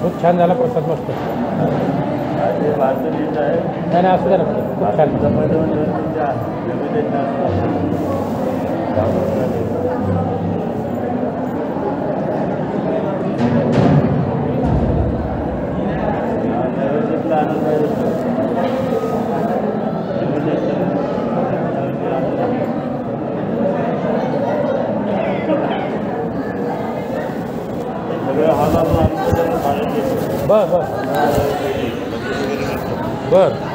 खूप छान झाला प्रसाद मस्त नाही असू द्या ना खूप छान बर बर बर